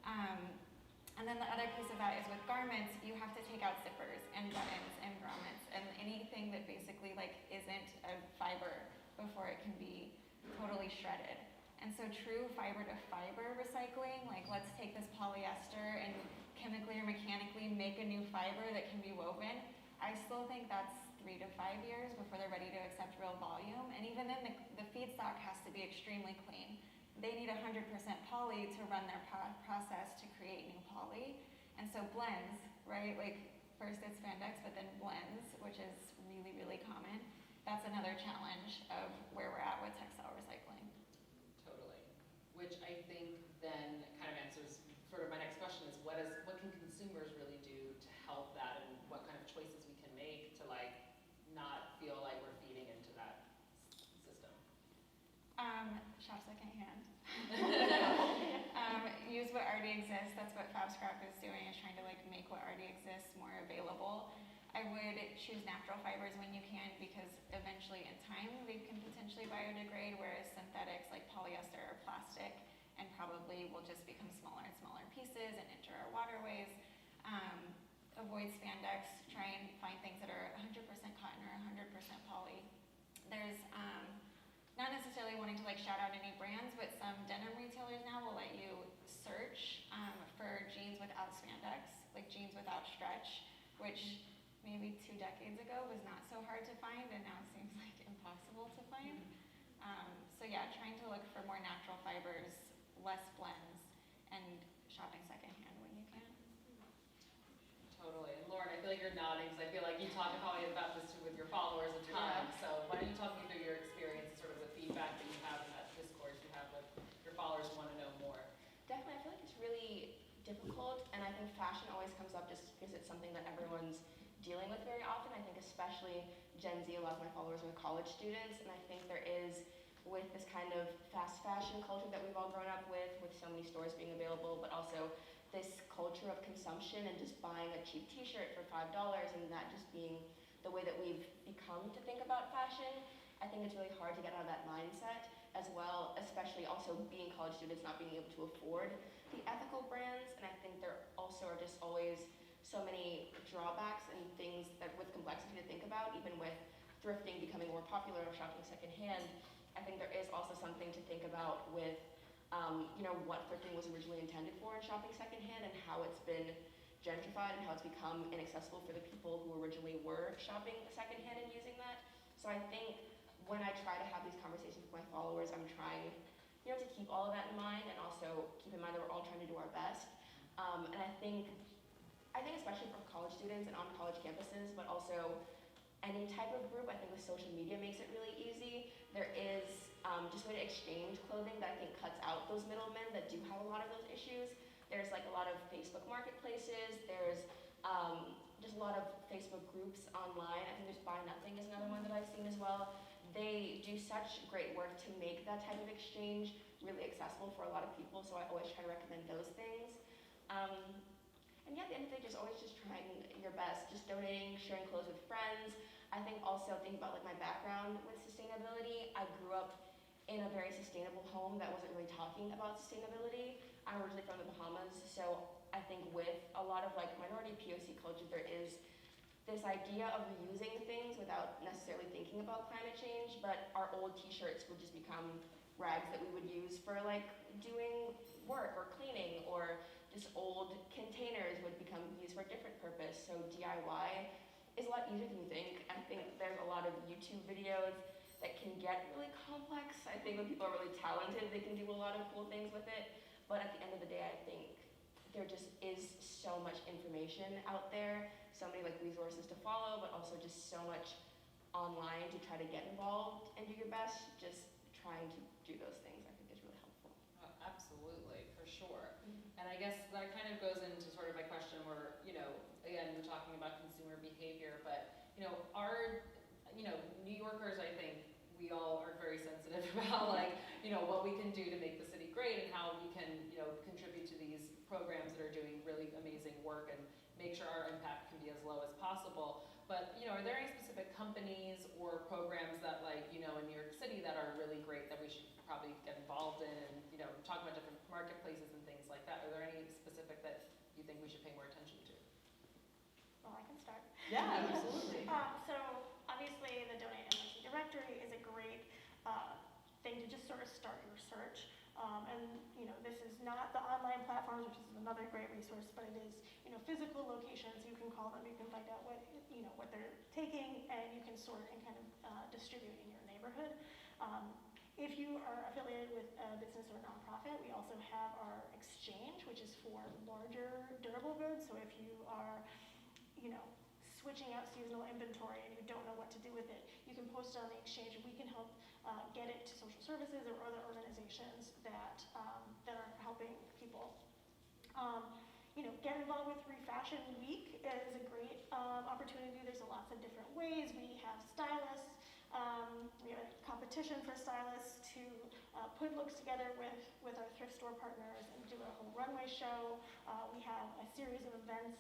And then the other piece of that is with garments, you have to take out zippers and buttons and grommets and anything that basically like isn't a fiber before it can be totally shredded. And so true fiber to fiber recycling, like let's take this polyester and chemically or mechanically make a new fiber that can be woven, I still think that's 3 to 5 years before they're ready to accept real volume. And even then the feedstock has to be extremely clean. They need 100% poly to run their process to create new poly. And so blends, right? Like first it's spandex, but then blends, which is really, really common. That's another challenge of where we're at with textile recycling. Totally. Which I think then kind of answers sort of my next question is what can consumers really do to help that, and what kind of choices we can make to like not feel like we're feeding into that system? Shop secondhand. Use what already exists. That's what FabScrap is doing, is trying to like make what already exists more available. I would choose natural fibers when you can, because eventually in time they can potentially biodegrade, whereas synthetics like polyester are plastic and probably will just become smaller and smaller pieces and enter our waterways. Avoid spandex. Try and find things that are 100% cotton or 100% poly. There's not necessarily wanting to like shout out any brands, but some denim retailers now will let you search for jeans without spandex, like jeans without stretch, which maybe 2 decades ago was not so hard to find, and now it seems like impossible to find. So yeah, trying to look for more natural fibers, less blends, and shopping secondhand when you can. Totally. And Lauren, I feel like you're nodding because I feel like you talk probably about this too with your followers a ton. Yeah. So why don't you talk me through your experience, sort of the feedback that you have in that discourse you have with your followers who want to know more? Definitely, I feel like it's really difficult, and I think fashion always comes up just because it's something that everyone's dealing with very often. I think especially Gen Z, a lot of my followers are college students, and I think there is, with this kind of fast fashion culture that we've all grown up with so many stores being available, but also this culture of consumption and just buying a cheap t-shirt for $5 and that just being the way that we've become to think about fashion. I think it's really hard to get out of that mindset as well, especially also being college students, not being able to afford the ethical brands. And I think there also are just always so many drawbacks and things that with complexity to think about, even with thrifting becoming more popular or shopping secondhand. I think there is also something to think about with what thrifting was originally intended for in shopping secondhand, and how it's been gentrified and how it's become inaccessible for the people who originally were shopping secondhand and using that. So I think when I try to have these conversations with my followers, I'm trying to keep all of that in mind, and also keep in mind that we're all trying to do our best. And I think especially for college students and on college campuses, but also any type of group, I think with social media makes it really easy. There is just a way to exchange clothing that I think cuts out those middlemen that do have a lot of those issues. There's like a lot of Facebook marketplaces. There's just a lot of Facebook groups online. I think there's Buy Nothing is another one that I've seen as well. They do such great work to make that type of exchange really accessible for a lot of people, so I always try to recommend those things. And yeah, at the end of the day, just always just trying your best, just donating, sharing clothes with friends. I think also thinking about like my background with sustainability. I grew up in a very sustainable home that wasn't really talking about sustainability. I'm originally from the Bahamas, so I think with a lot of like minority POC culture, there is this idea of reusing things without necessarily thinking about climate change, but our old t-shirts would just become rags that we would use for like doing work or cleaning, or just old containers would become used for a different purpose. So DIY is a lot easier than you think. I think there's a lot of YouTube videos that can get really complex. I think when people are really talented, they can do a lot of cool things with it. But at the end of the day, I think there just is so much information out there, so many like resources to follow, but also just so much online to try to get involved and do your best. Just trying to do those things, I think, is really helpful. Oh, absolutely, for sure. And I guess that kind of goes into sort of my question where, again, we're talking about consumer behavior, but, our, New Yorkers, I think, we all are very sensitive about, like, what we can do to make the city great and how we can, contribute to these programs that are doing really amazing work and make sure our impact can be as low as possible. But, are there any specific specific companies or programs that, like, you know, in New York City that are really great that we should probably get involved in, and, you know, talk about different marketplaces and things like that? Are there any specific that you think we should pay more attention to? Well, I can start. Yeah, absolutely. So obviously the Donate NYC directory is a great thing to just sort of start your search. And you know, this is not the online platforms, which is another great resource, but it is, you know, physical locations. You can call them, you can find out what, you know, what they're taking, and you can sort and kind of distribute in your neighborhood. If you are affiliated with a business or nonprofit, we also have our exchange, which is for larger durable goods. So if you are, you know, switching out seasonal inventory and you don't know what to do with it, you can post it on the exchange, and we can help get it to social services or other organizations that that are helping people. You know, get involved with Refashion Week is a great opportunity. There's lots of different ways. We have stylists. We have a competition for stylists to put looks together with our thrift store partners and do a whole runway show. We have a series of events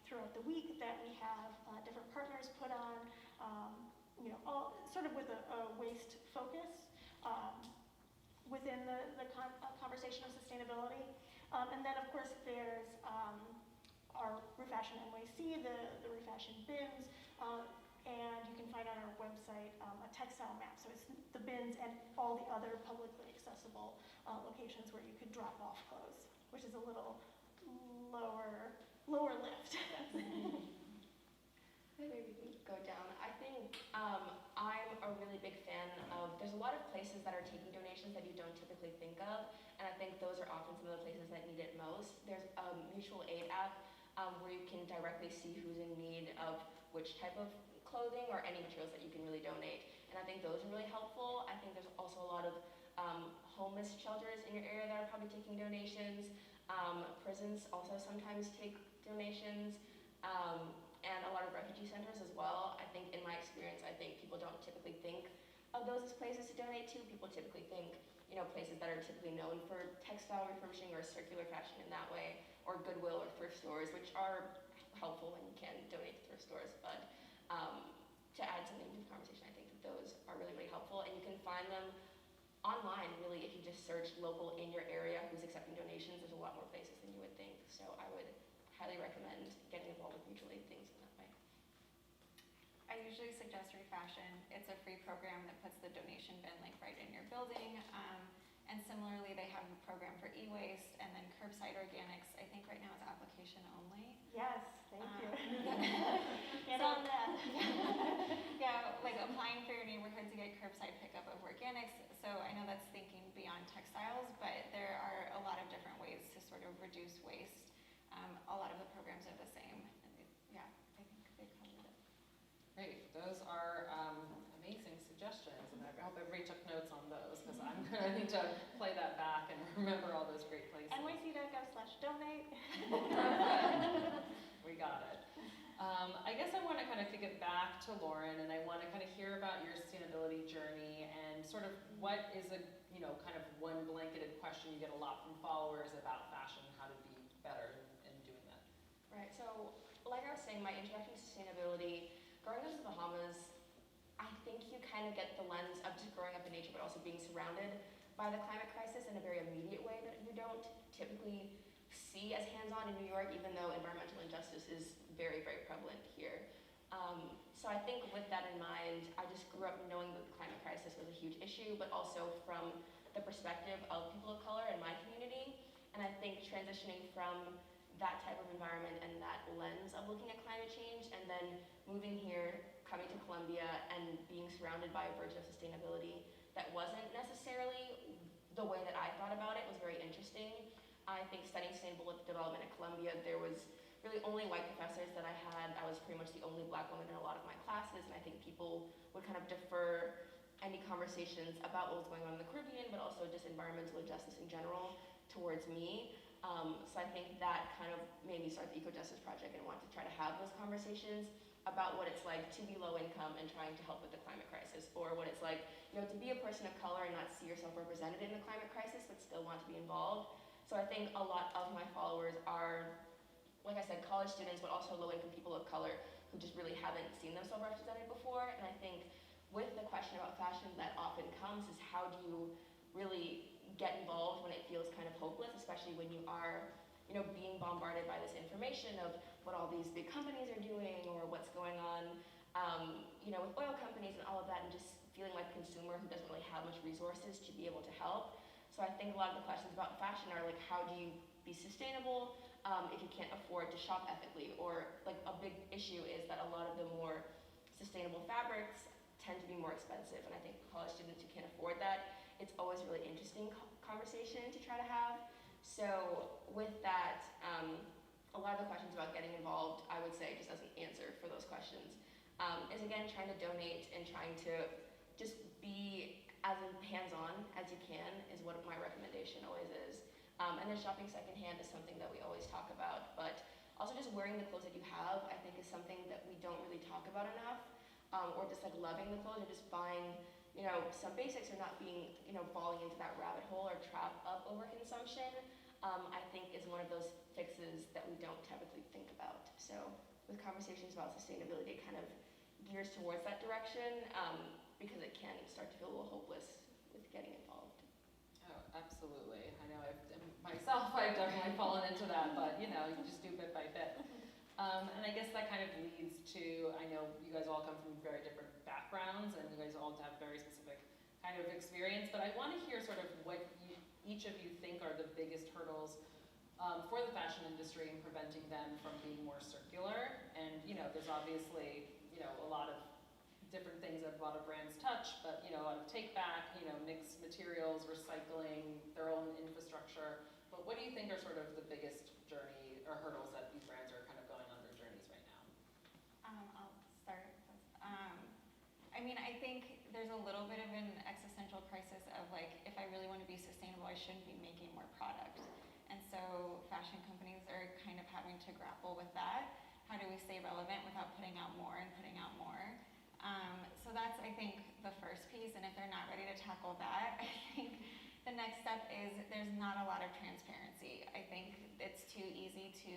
throughout the week that we have different partners put on, you know, all sort of with a waste focus within the conversation of sustainability. And then, of course, there's our Refashion NYC, the Refashion bins, and you can find on our website a textile map. So it's the bins and all the other publicly accessible locations where you could drop off clothes, which is a little lower lift. Maybe we can go down. I think I'm a really big fan of, there's a lot of places that are taking donations that you don't typically think of, and I think those are often some of the places that need it most. There's a mutual aid app where you can directly see who's in need of which type of clothing or any materials that you can really donate, and I think those are really helpful. I think there's also a lot of homeless shelters in your area that are probably taking donations. Prisons also sometimes take donations, and a lot of refugee centers as well. I think in my experience, I think people don't typically think of those as places to donate to. People typically think, you know, places that are typically known for textile refurbishing or circular fashion in that way, or Goodwill or thrift stores, which are helpful when you can donate to thrift stores. But to add something to the conversation, I think that those are really, really helpful, and you can find them online, really, if you just search local in your area who's accepting donations. There's a lot more places than you would think, so I would highly recommend getting involved with mutual aid things in that way. I usually suggest Refashion. It's a free program that puts the donation bin like right in your building. And similarly, they have a program for e-waste and then curbside organics. I think right now it's application only. Yes, thank you. Get on that. Yeah, like applying for your neighborhood to get curbside pickup of organics. So I know that's thinking beyond textiles, but there are a lot of different ways to sort of reduce waste. A lot of the programs are the same. And yeah, I think they covered it. Great. Those are amazing suggestions, and I hope everybody took notes on those, because I'm going to need to play that back and remember all those great places. nyc.gov/donate. We got it. I guess I want to kind of kick it back to Lauren, and I want to kind of hear about your sustainability journey and sort of what is a, you know, kind of one blanketed question you get a lot from followers about fashion, how to be better in doing that. Right, so like I was saying, my introduction to sustainability, growing up in the Bahamas, I think you kind of get the lens of just growing up in nature, but also being surrounded by the climate crisis in a very immediate way that you don't typically see as hands-on in New York, even though environmental injustice is very, very prevalent here. So I think with that in mind, I just grew up knowing that the climate crisis was a huge issue, but also from the perspective of people of color in my community. And I think transitioning from that type of environment and that lens of looking at climate change, and then moving here, coming to Columbia, and being surrounded by a version of sustainability that wasn't necessarily the way that I thought about it was very interesting. I think studying sustainable development at Columbia, there was really only white professors that I had. I was pretty much the only black woman in a lot of my classes, and I think people would kind of defer any conversations about what was going on in the Caribbean, but also just environmental injustice in general, towards me. So I think that kind of made me start the Eco Justice Project and want to try to have those conversations about what it's like to be low income and trying to help with the climate crisis, or what it's like, you know, to be a person of color and not see yourself represented in the climate crisis, but still want to be involved. So I think a lot of my followers are, like I said, college students, but also low income people of color who just really haven't seen themselves represented before. And I think with the question about fashion that often comes is how do you really get involved when it feels kind of hopeless, especially when you are, being bombarded by this information of what all these big companies are doing or what's going on, with oil companies and all of that, and just feeling like a consumer who doesn't really have much resources to be able to help. So I think a lot of the questions about fashion are like, how do you be sustainable if you can't afford to shop ethically? Or like a big issue is that a lot of the more sustainable fabrics tend to be more expensive, and I think for college students who can't afford that, it's always a really interesting conversation to try to have. So with that, a lot of the questions about getting involved, I would say, just as an answer for those questions, is again trying to donate and trying to just be as hands-on as you can is what my recommendation always is. And then shopping secondhand is something that we always talk about, but also just wearing the clothes that you have, I think, is something that we don't really talk about enough, or just like loving the clothes or just buying, some basics or not being, falling into that rabbit hole or trap of overconsumption, I think is one of those fixes that we don't typically think about. So with conversations about sustainability, it kind of gears towards that direction, because it can start to feel a little hopeless with getting involved. Oh, absolutely. I know I've definitely fallen into that, but you just do bit by bit. And I guess that kind of leads to, I know you guys all come from very different backgrounds and you guys all have very specific kind of experience, but I want to hear sort of what each of you think are the biggest hurdles for the fashion industry in preventing them from being more circular. And there's obviously a lot of different things that a lot of brands touch, but a lot of take back, mixed materials, recycling, their own infrastructure. But what do you think are sort of the biggest journey or hurdles that these brands are kind of going on their journeys right now? I'll start. I think there's a little bit of an existential crisis of like, if I really want to be sustainable, I shouldn't be making more product. And so fashion companies are kind of having to grapple with that. How do we stay relevant without putting out more and putting out more? So that's, I think, the first piece. And if they're not ready to tackle that, I think the next step is there's not a lot of transparency. I think it's too easy to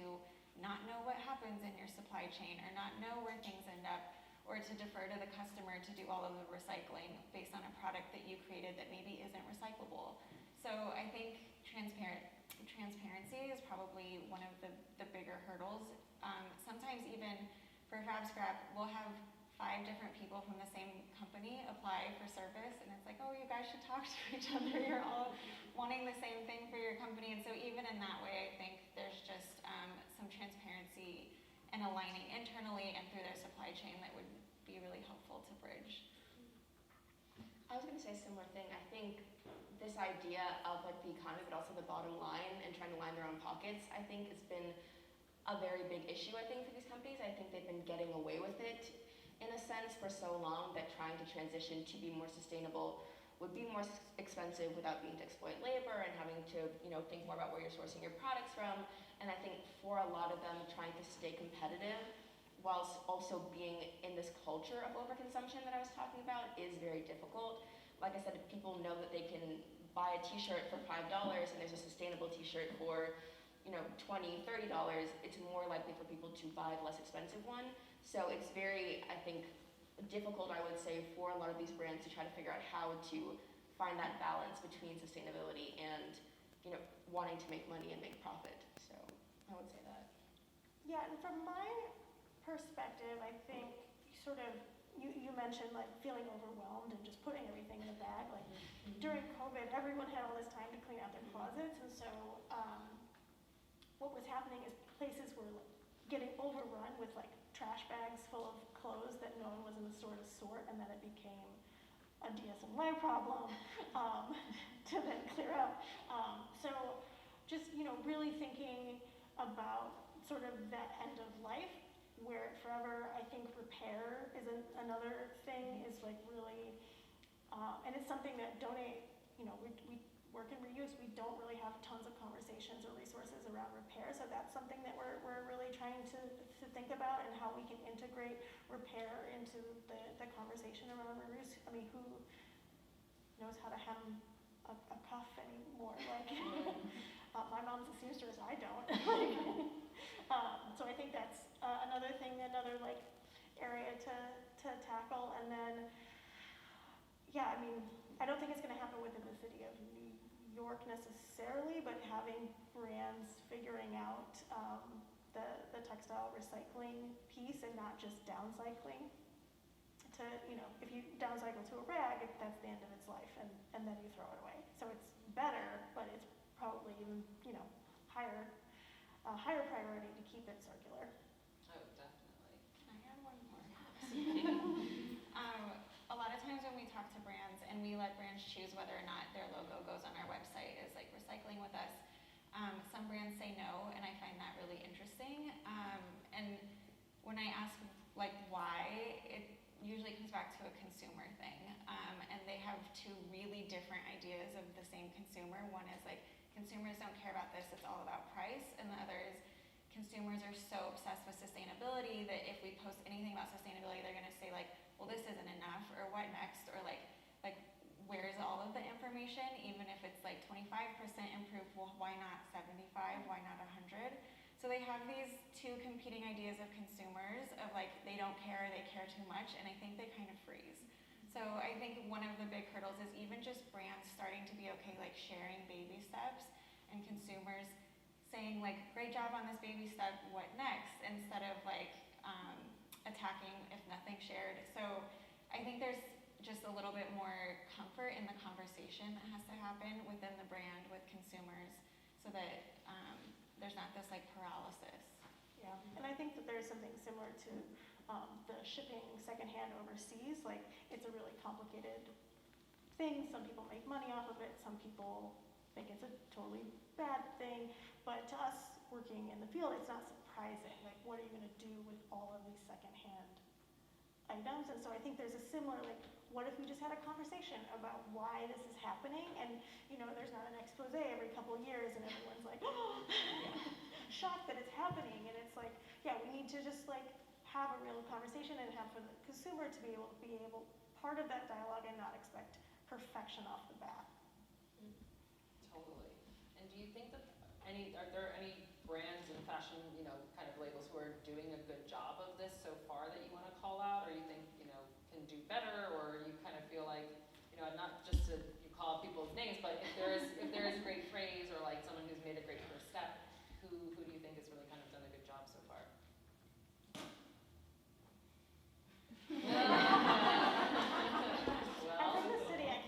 not know what happens in your supply chain or not know where things end up, or to defer to the customer to do all of the recycling based on a product that you created that maybe isn't recyclable. So I think transparency is probably one of the bigger hurdles. Sometimes even for Fab Scrap, we'll have 5 different people from the same company apply for service, and it's like, oh, you guys should talk to each other. You're all wanting the same thing for your company. And so even in that way, I think there's just some transparency and aligning internally and through their supply chain that would be really helpful to bridge. I was going to say a similar thing. I think this idea of like the economy, but also the bottom line and trying to line their own pockets, I think it's been a very big issue, I think, for these companies. I think they've been getting away with it in a sense for so long that trying to transition to be more sustainable would be more expensive without being to exploit labor and having to, think more about where you're sourcing your products from. And I think for a lot of them, trying to stay competitive whilst also being in this culture of overconsumption that I was talking about is very difficult. Like I said, if people know that they can buy a t-shirt for $5 and there's a sustainable t-shirt for, $20, $30, it's more likely for people to buy the less expensive one. So it's very, I think, difficult, I would say, for a lot of these brands to try to figure out how to find that balance between sustainability and, wanting to make money and make profit. So I would say that. Yeah, and from my perspective, I think you mentioned like feeling overwhelmed and just putting everything in a bag. Like during COVID, everyone had all this time to clean out their closets, and so what was happening is places were like getting overrun with like trash bags full of clothes that no one was in the store to sort, and then it became a DSMY problem to then clear up. So just really thinking about sort of that end of life where forever, I think repair is another thing, is like really, and it's something that Donate, we work in reuse, we don't really have tons of conversations or resources around repair, so that's something that we're really trying to think about, and how we can integrate repair into the conversation around reuse. I mean, who knows how to hem a cuff anymore? Like, my mom's a seamstress, I don't. So I think that's another thing, another like area to tackle. And then, yeah, I mean, I don't think it's going to happen within the city of New York necessarily, but having brands figuring out the textile recycling piece and not just downcycling. To, you know, if you downcycle to a rag, that's the end of its life, and then you throw it away. So it's better, but it's probably even, you know, higher priority to keep it circular. Oh, definitely. I have one more. A lot of times when we talk to brands and we let brands choose whether or not their logo goes on our website is like recycling with us, some brands say no, and I find that really interesting. And when I ask like why, it usually comes back to a consumer thing. And they have two really different ideas of the same consumer. One is like, consumers don't care about this, it's all about price. And the other is, consumers are so obsessed with sustainability that if we post anything about sustainability, they're gonna say like, well, this isn't enough, or what next, or like where's all of the information? Even if it's like 25% improved, well, why not 75? Why not 100? So they have these two competing ideas of consumers of like, they don't care, they care too much, and I think they kind of freeze. So I think one of the big hurdles is even just brands starting to be okay, like sharing baby steps, and consumers saying like, great job on this baby step, what next? Instead of like attacking if nothing shared. So I think there's just a little bit more comfort in the conversation that has to happen within the brand with consumers so that there's not this like paralysis. Yeah, and I think that there's something similar to the shipping secondhand overseas. Like, it's a really complicated thing. Some people make money off of it. Some people think it's a totally bad thing. But to us working in the field, it's not surprising. Like, what are you going to do with all of these secondhand items? And so I think there's a similar, like, what if we just had a conversation about why this is happening? And, you know, there's not an expose every couple of years and everyone's like, oh, shocked that it's happening. And it's like, yeah, we need to just like have a real conversation and have for the consumer to be able part of that dialogue and not expect perfection off the bat. Totally. And do you think that are there any brands and fashion, you know, kind of labels who are doing a good job of this so far that you want to call out, or you think, you know, can do better, or you kind of feel like, you know, not just to you call people's names, but if there is a great phrase or like someone who's made a great first step, who do you think has really kind of done a good job so far? Well, I'm in the city. I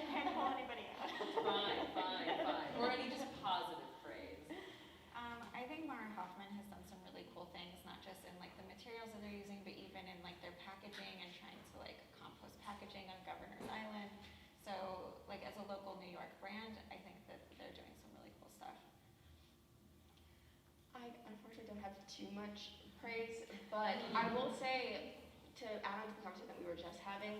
can't call anybody out. Fine. Or any just positive phrase. I think Mara Hoffman has done some really cool things, not just in like the materials that they're using, but even in like their packaging and trying to like compost packaging on Governor's Island. So like as a local New York brand, I think that they're doing some really cool stuff. I unfortunately don't have too much praise, but I will say, to add on to the conversation that we were just having,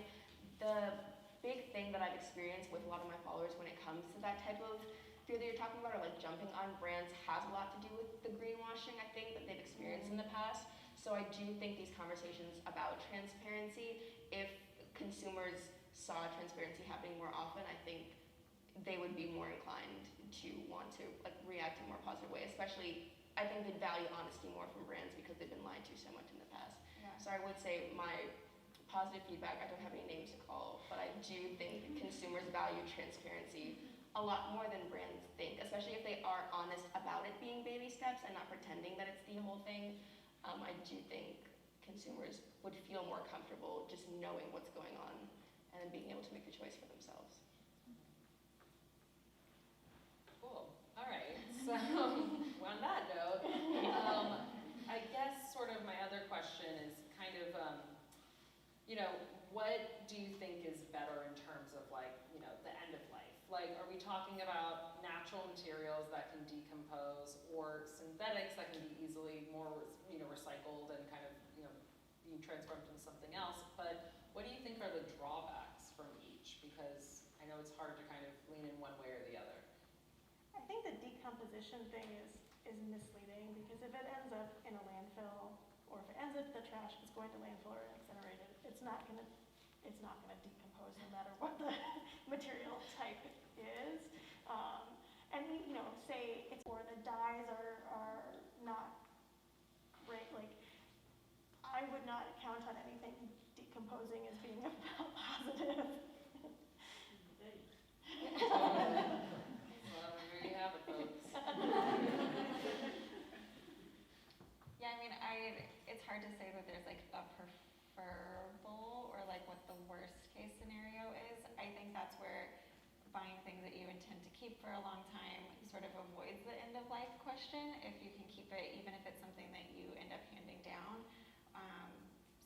the big thing that I've experienced with a lot of my followers when it comes to that type of fear that you're talking about, or like jumping on brands, has a lot to do with the greenwashing, I think, that they've experienced in the past. So I do think these conversations about transparency, if consumers saw transparency happening more often, I think they would be more inclined to want to like react in a more positive way. Especially, I think they'd value honesty more from brands because they've been lied to so much in the past. Yeah. So I would say my positive feedback, I don't have any names to call, but I do think consumers value transparency a lot more than brands think, especially if they are honest about it being baby steps and not pretending that it's the whole thing. I do think consumers would feel more comfortable just knowing what's going on and being able to make the choice for themselves. Cool. All right. So on that note, I guess sort of my other question is kind of, you know, what do you think is better in terms of like, you know, the end of life? Like, are we talking about natural materials that can decompose, or synthetics that can be easily more, you know, recycled and kind of, you know, being transformed into something else? But what do you think are the drawbacks from each? Because I know it's hard to kind of lean in one way or the other. I think the decomposition thing is misleading, because if it ends up in a landfill, or if it ends up in the trash, it's going to landfill or incinerated, it's not gonna decompose no matter what the material type is. And you know, say it's, or the dyes are not great. Like, I would not count on anything decomposing as being a positive. Well, there you have it, folks. Yeah, I mean, it's hard to say that there's like a preferable or like what the worst case scenario is. I think that's where buying things that you intend to keep for a long time sort of avoids the end of life question if you can keep it, even if it's something that you end up handing down.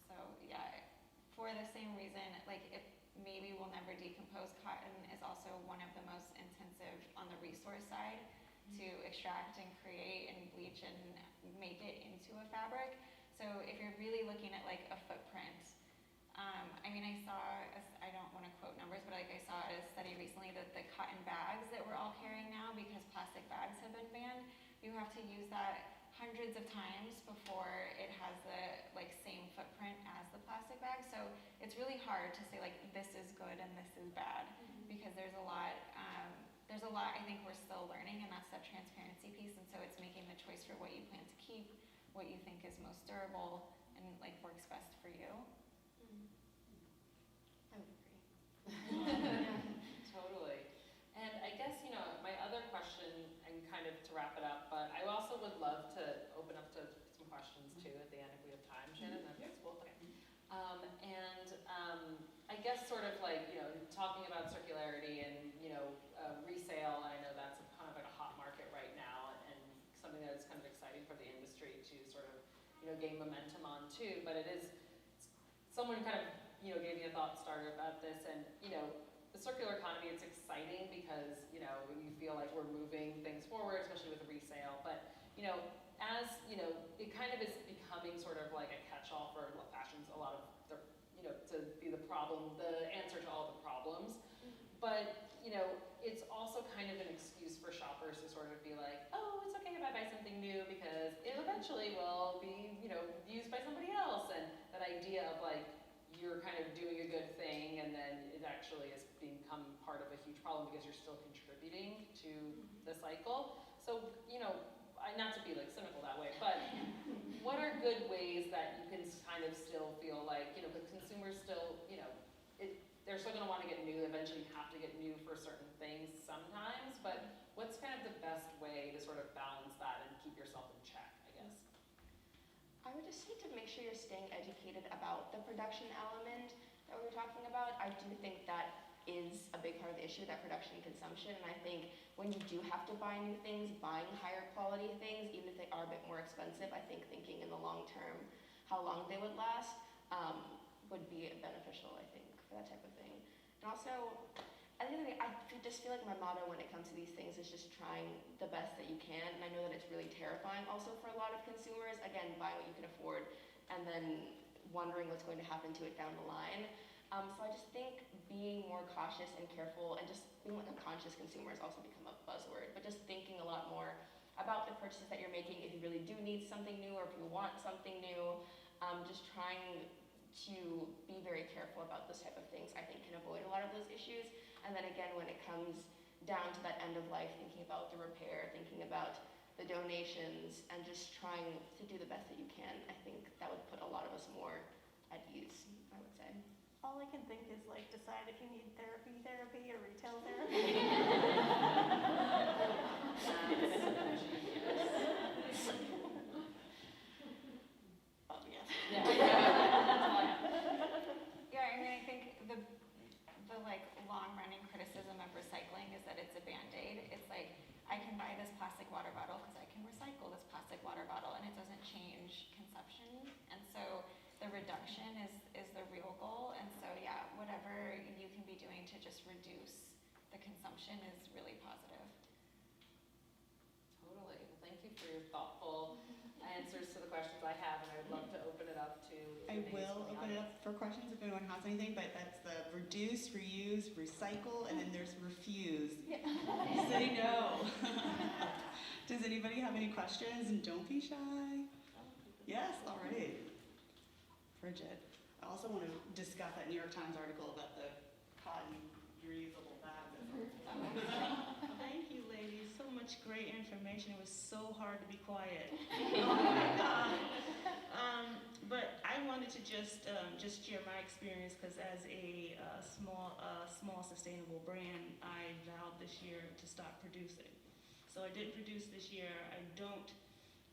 So yeah, for the same reason, like it maybe will never decompose, cotton is also one of the most intensive on the resource side to extract and create and bleach and make it into a fabric. So if you're really looking at like a footprint, I mean, I don't want to quote numbers, but like I saw a study recently that the cotton bags that we're all carrying now, because plastic bags have been banned, you have to use that hundreds of times before it has the like same footprint as the plastic bag. So it's really hard to say like this is good and this is bad, because there's a lot I think we're still learning, and that's that transparency piece. And so it's making the choice for what you plan to keep, what you think is most durable and like works best for you. I would agree. Totally. And I guess, my other question, and kind of to wrap it up, but I also would love to open up to some questions too at the end if we have time. Shannon, that's cool. Okay. I guess sort of like, talking about circularity and, resale, and I know that's kind of like a hot market right now, and something that is kind of exciting for the industry to sort of, gain momentum on too, but it is, someone kind of, gave me a thought starter about this, and, the circular economy, it's exciting because, you feel like we're moving things forward, especially with resale, but, as, it kind of is becoming sort of like a catch-all for fashions, a lot of the, to be the answer to all the problems, but, it's also kind of an excuse for shoppers to sort of be like, oh, it's okay if I buy something new because it eventually will be, used by somebody else, and that idea of like, you're kind of doing a good thing and then it actually has become part of a huge problem because you're still contributing to the cycle. So, not to be like cynical that way, but what are good ways that you can kind of still feel like, the consumers still, they're still going to want to get new, eventually you have to get new for certain things sometimes, but what's kind of the best way to sort of balance that and keep yourself in check, I guess? I would just say to make sure you're staying educated about the production element that we were talking about. I do think that is a big part of the issue, that production and consumption, and I think when you do have to buy new things, buying higher quality things, even if they are a bit more expensive, I think thinking in the long term how long they would last would be beneficial, I think, for that type of thing. And also, at the end of the day, I just feel like my motto when it comes to these things is just trying the best that you can, and I know that it's really terrifying also for a lot of consumers, again, buying what you can afford and then wondering what's going to happen to it down the line. So I just think being more cautious and careful and just being like a conscious consumer has also become a buzzword, but just thinking a lot more about the purchases that you're making, if you really do need something new or if you want something new, just trying to be very careful about this type of things, I think can avoid a lot of those issues. And then again, when it comes down to that end of life, thinking about the repair, thinking about the donations, and just trying to do the best that you can, I think that would put a lot of us more at ease, I would say. All I can think is like decide if you need therapy or retail therapy. Oh yes. Yeah, I mean, I think the like long-running criticism of recycling is that it's a band-aid. It's like, I can buy this plastic water bottle because I can recycle this plastic water bottle, and it doesn't change consumption. And so the reduction is the real goal. And so yeah, whatever you can be doing to just reduce the consumption is really positive. Totally. Well, thank you for your thoughtful answers to the questions I have, and I would love to open it up to I will open it up for questions if anyone has anything, but that's the reduce, reuse, recycle, and then there's refuse. Yeah. Say no. Does anybody have any questions? And don't be shy. Yes, all right. Bridget. I also want to discuss that New York Times article about the cotton reusable bags. Thank you, ladies, so much much great information. It was so hard to be quiet. Oh my God. But I wanted to just share my experience, because as a small sustainable brand, I vowed this year to stop producing. So I didn't produce this year. I don't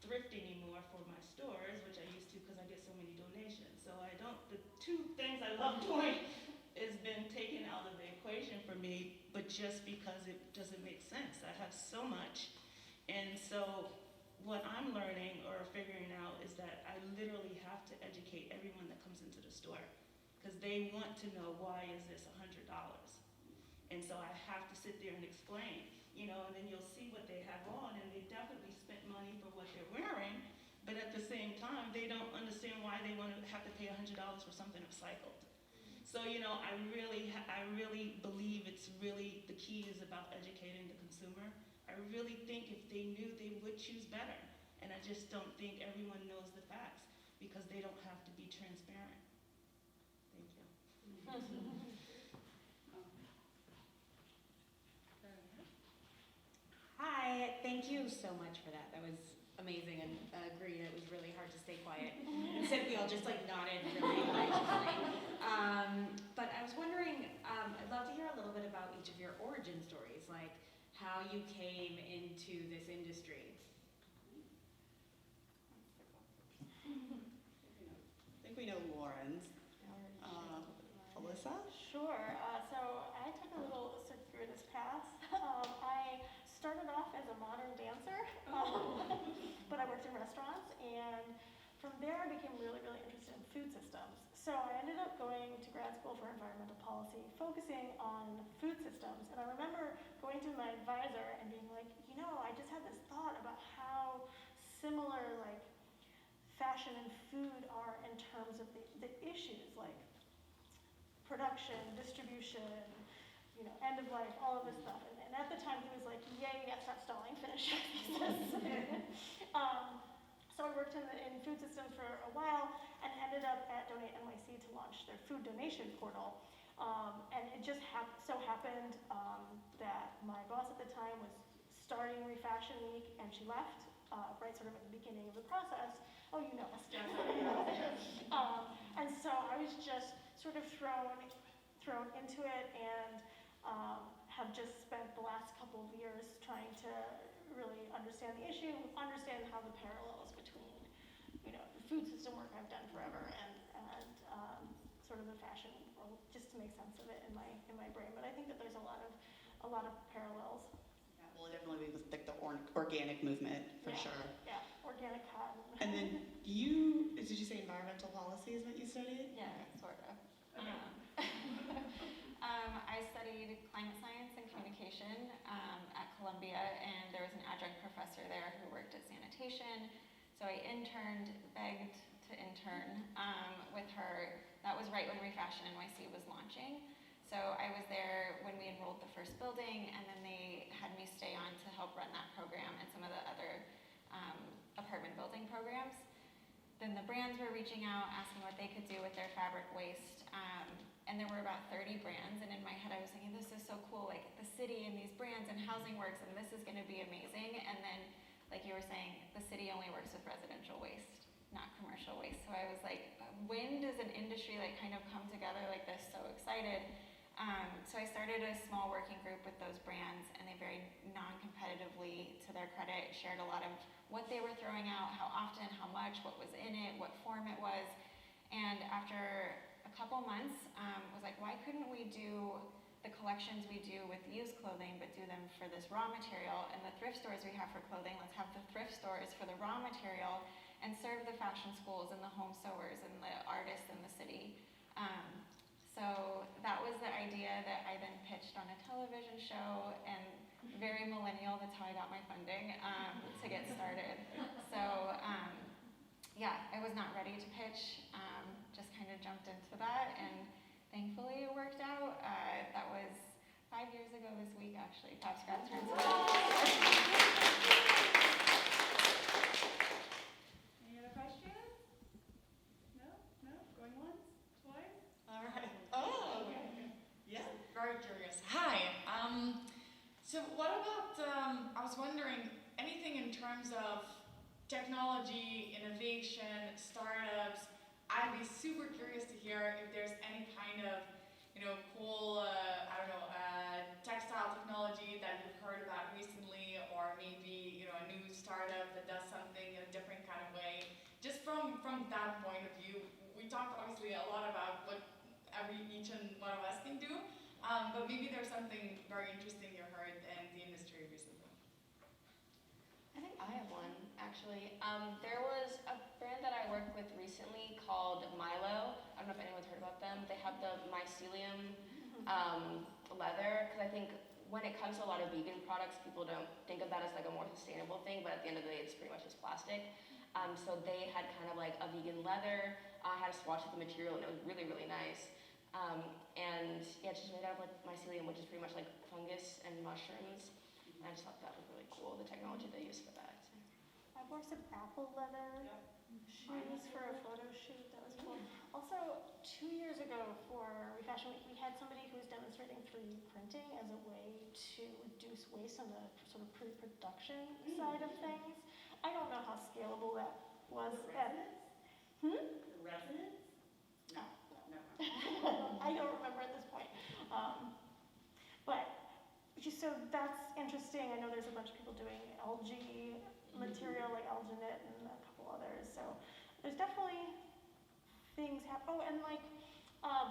thrift anymore for my stores, which I used to because I get so many donations. So I don't. The two things I love doing has been taken out of the equation for me, but just because it doesn't make sense. I have so much, and so what I'm learning or figuring out is that I literally have to educate everyone that comes into the store, because they want to know, why is this $100? And so I have to sit there and explain, and then you'll see what they have on, and they definitely spent money for what they're wearing, but at the same time, they don't understand why they want to have to pay $100 for something upcycled. So, I really believe it's really, the key is about educating the consumer. I really think if they knew, they would choose better. And I just don't think everyone knows the facts, because they don't have to be transparent. Thank you. Hi, thank you so much for that. That was amazing, and agree, it was really hard to stay quiet. Instead, we all just nodded really graciously. But I was wondering, I'd love to hear a little bit about each of your origin stories, like how you came into this industry. I think we know Lauren's. Alyssa? Sure. So I took a little circuitous path. I started off as a modern dancer, but I worked in restaurants, and from there I became really, really interested in food systems. So I ended up going to grad school for environmental policy, focusing on food systems. And I remember going to my advisor and being like, I just had this thought about how similar fashion and food are in terms of the issues, like production, distribution, end of life, all of this stuff. And at the time he was like, yay, yes, stop stalling, finish your thesis. So I worked in food systems for a while and ended up at Donate NYC to launch their food donation portal. And it just so happened that my boss at the time was starting Refashion Week, and she left right sort of at the beginning of the process. Oh, you know us. And so I was just sort of thrown into it, and have just spent the last couple of years trying to really understand the issue, understand how the parallels between, the food system work I've done forever and sort of the fashion world, just to make sense of it in my brain. But I think that there's a lot of parallels. Yeah, well, it definitely was like the organic movement for sure. Yeah, organic cotton. And then did you say environmental policy is what you studied? Yeah, sort of. I studied climate science and communication at Columbia, and there was an adjunct professor there who worked at sanitation. So I begged to intern with her. That was right when Refashion NYC was launching. So I was there when we enrolled the first building, and then they had me stay on to help run that program and some of the other apartment building programs. Then the brands were reaching out, asking what they could do with their fabric waste. And there were about 30 brands, and in my head I was thinking, this is so cool, like the city and these brands and housing works, and this is going to be amazing. And then, like you were saying, the city only works with residential waste, not commercial waste. So I was like, when does an industry kind of come together like this? So excited. So I started a small working group with those brands, and they very non-competitively, to their credit, shared a lot of what they were throwing out, how often, how much, what was in it, what form it was. And after a couple months, was like, why couldn't we do the collections we do with used clothing, but do them for this raw material? And the thrift stores we have for clothing, let's have the thrift stores for the raw material, and serve the fashion schools and the home sewers and the artists in the city. So that was the idea that I then pitched on a television show, and very millennial, that's how I got my funding to get started. So yeah, I was not ready to pitch, just kind of jumped into that, and thankfully it worked out. That was 5 years ago this week, actually. Top Scrap turns 5. Any other questions? No? Going once? Twice? All right. Oh, okay. Yeah. Very curious. Hi. So what about, I was wondering, terms of technology, innovation, startups, I'd be super curious to hear if there's any kind of, cool, textile technology that you've heard about recently, or maybe, a new startup that does something in a different kind of way. Just from that point of view, we talked obviously a lot about what each and one of us can do, but maybe there's something very interesting you heard in the industry recently. I think I have one, actually. There was a brand that I worked with recently called Milo. I don't know if anyone's heard about them. They have the mycelium leather, because I think when it comes to a lot of vegan products, people don't think of that as like a more sustainable thing, but at the end of the day, it's pretty much just plastic. So they had kind of like a vegan leather. I had a swatch of the material, and it was really, really nice. And yeah, it's just made out of like mycelium, which is pretty much like fungus and mushrooms. And I just thought that was really cool, the technology they use for that. I wore some apple leather shoes for a photo shoot. That was cool. Also, 2 years ago for Refashion Week, we had somebody who was demonstrating 3D printing as a way to reduce waste on the sort of pre-production side of things. I don't know how scalable that was. Resonance? No. I don't remember at this point. But so that's interesting. I know there's a bunch of people doing algae material like alginate and a couple others. So there's definitely things happen. Oh, and like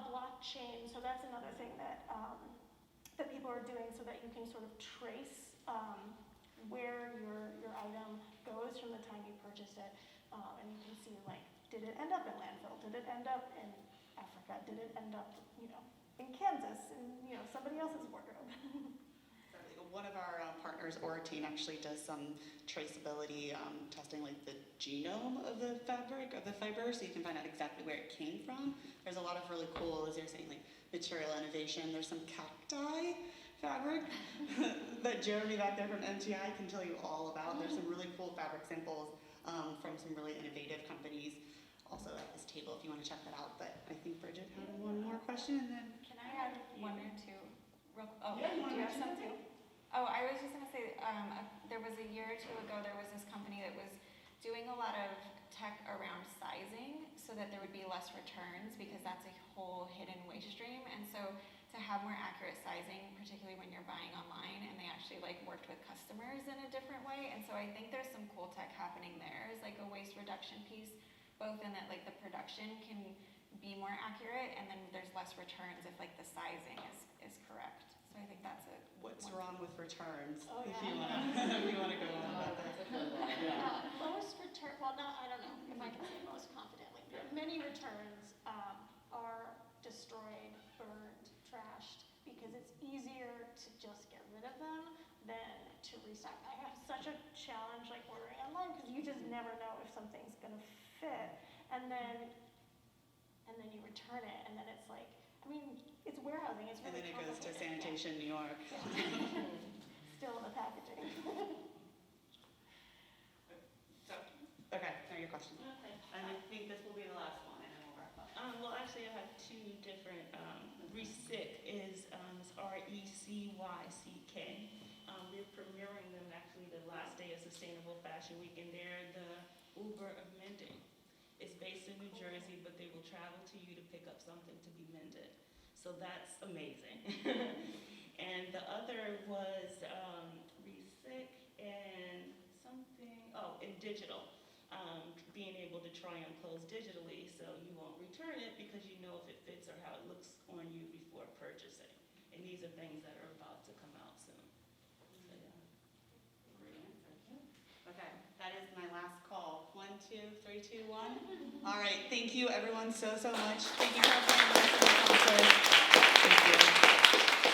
blockchain. So that's another thing that that people are doing, so that you can sort of trace where your item goes from the time you purchased it, and you can see like, did it end up in landfill? Did it end up in Africa? Did it end up, in Kansas, in somebody else's wardrobe? One of our partners, Ortein, actually does some traceability testing, like the genome of the fabric, of the fiber, so you can find out exactly where it came from. There's a lot of really cool, as you're saying, like material innovation. There's some cacti fabric that Jeremy back there from MTI can tell you all about. There's some really cool fabric samples from some really innovative companies also at this table if you want to check that out. But I think Bridget had one more question, and then... Can I add one or two? Yeah, do you have some too? Oh, I was just going to say, there was a year or two ago, there was this company that was doing a lot of tech around sizing so that there would be less returns, because that's a whole hidden waste stream. And so to have more accurate sizing, particularly when you're buying online, and they actually like worked with customers in a different way. And so I think there's some cool tech happening there as like a waste reduction piece, both in that like the production can be more accurate, and then there's less returns if like the sizing is correct. So I think that's a... What's wrong with returns? Oh, yeah. If you want to go on about that. Most return, well, not, I don't know if I can say most confidently. Many returns are destroyed, burned, trashed, because it's easier to just get rid of them than to restock. I have such a challenge like ordering online, because you just never know if something's going to fit, and then you return it, and then it's like, I mean, it's warehousing. It's really and then it goes to Sanitation New York. Yeah. Still in the packaging. So, okay, now your question. Okay. And I think this will be the last one, and then we'll wrap up. Well, actually, I have two different. Resick is RECYCK. We're premiering them actually the last day of Sustainable Fashion Week, and they're the Uber of mending. It's based in New Jersey, but they will travel to you to pick up something to be mended. So that's amazing. And the other was Resick and something, in digital. Being able to try on clothes digitally, so you won't return it because you know if it fits or how it looks on you before purchasing. And these are things that are about to come out soon. So, yeah. Great answer. Okay, that is my last call. 1, 2, 3, 2, 1. All right, thank you everyone so much. Thank you for our Thank you.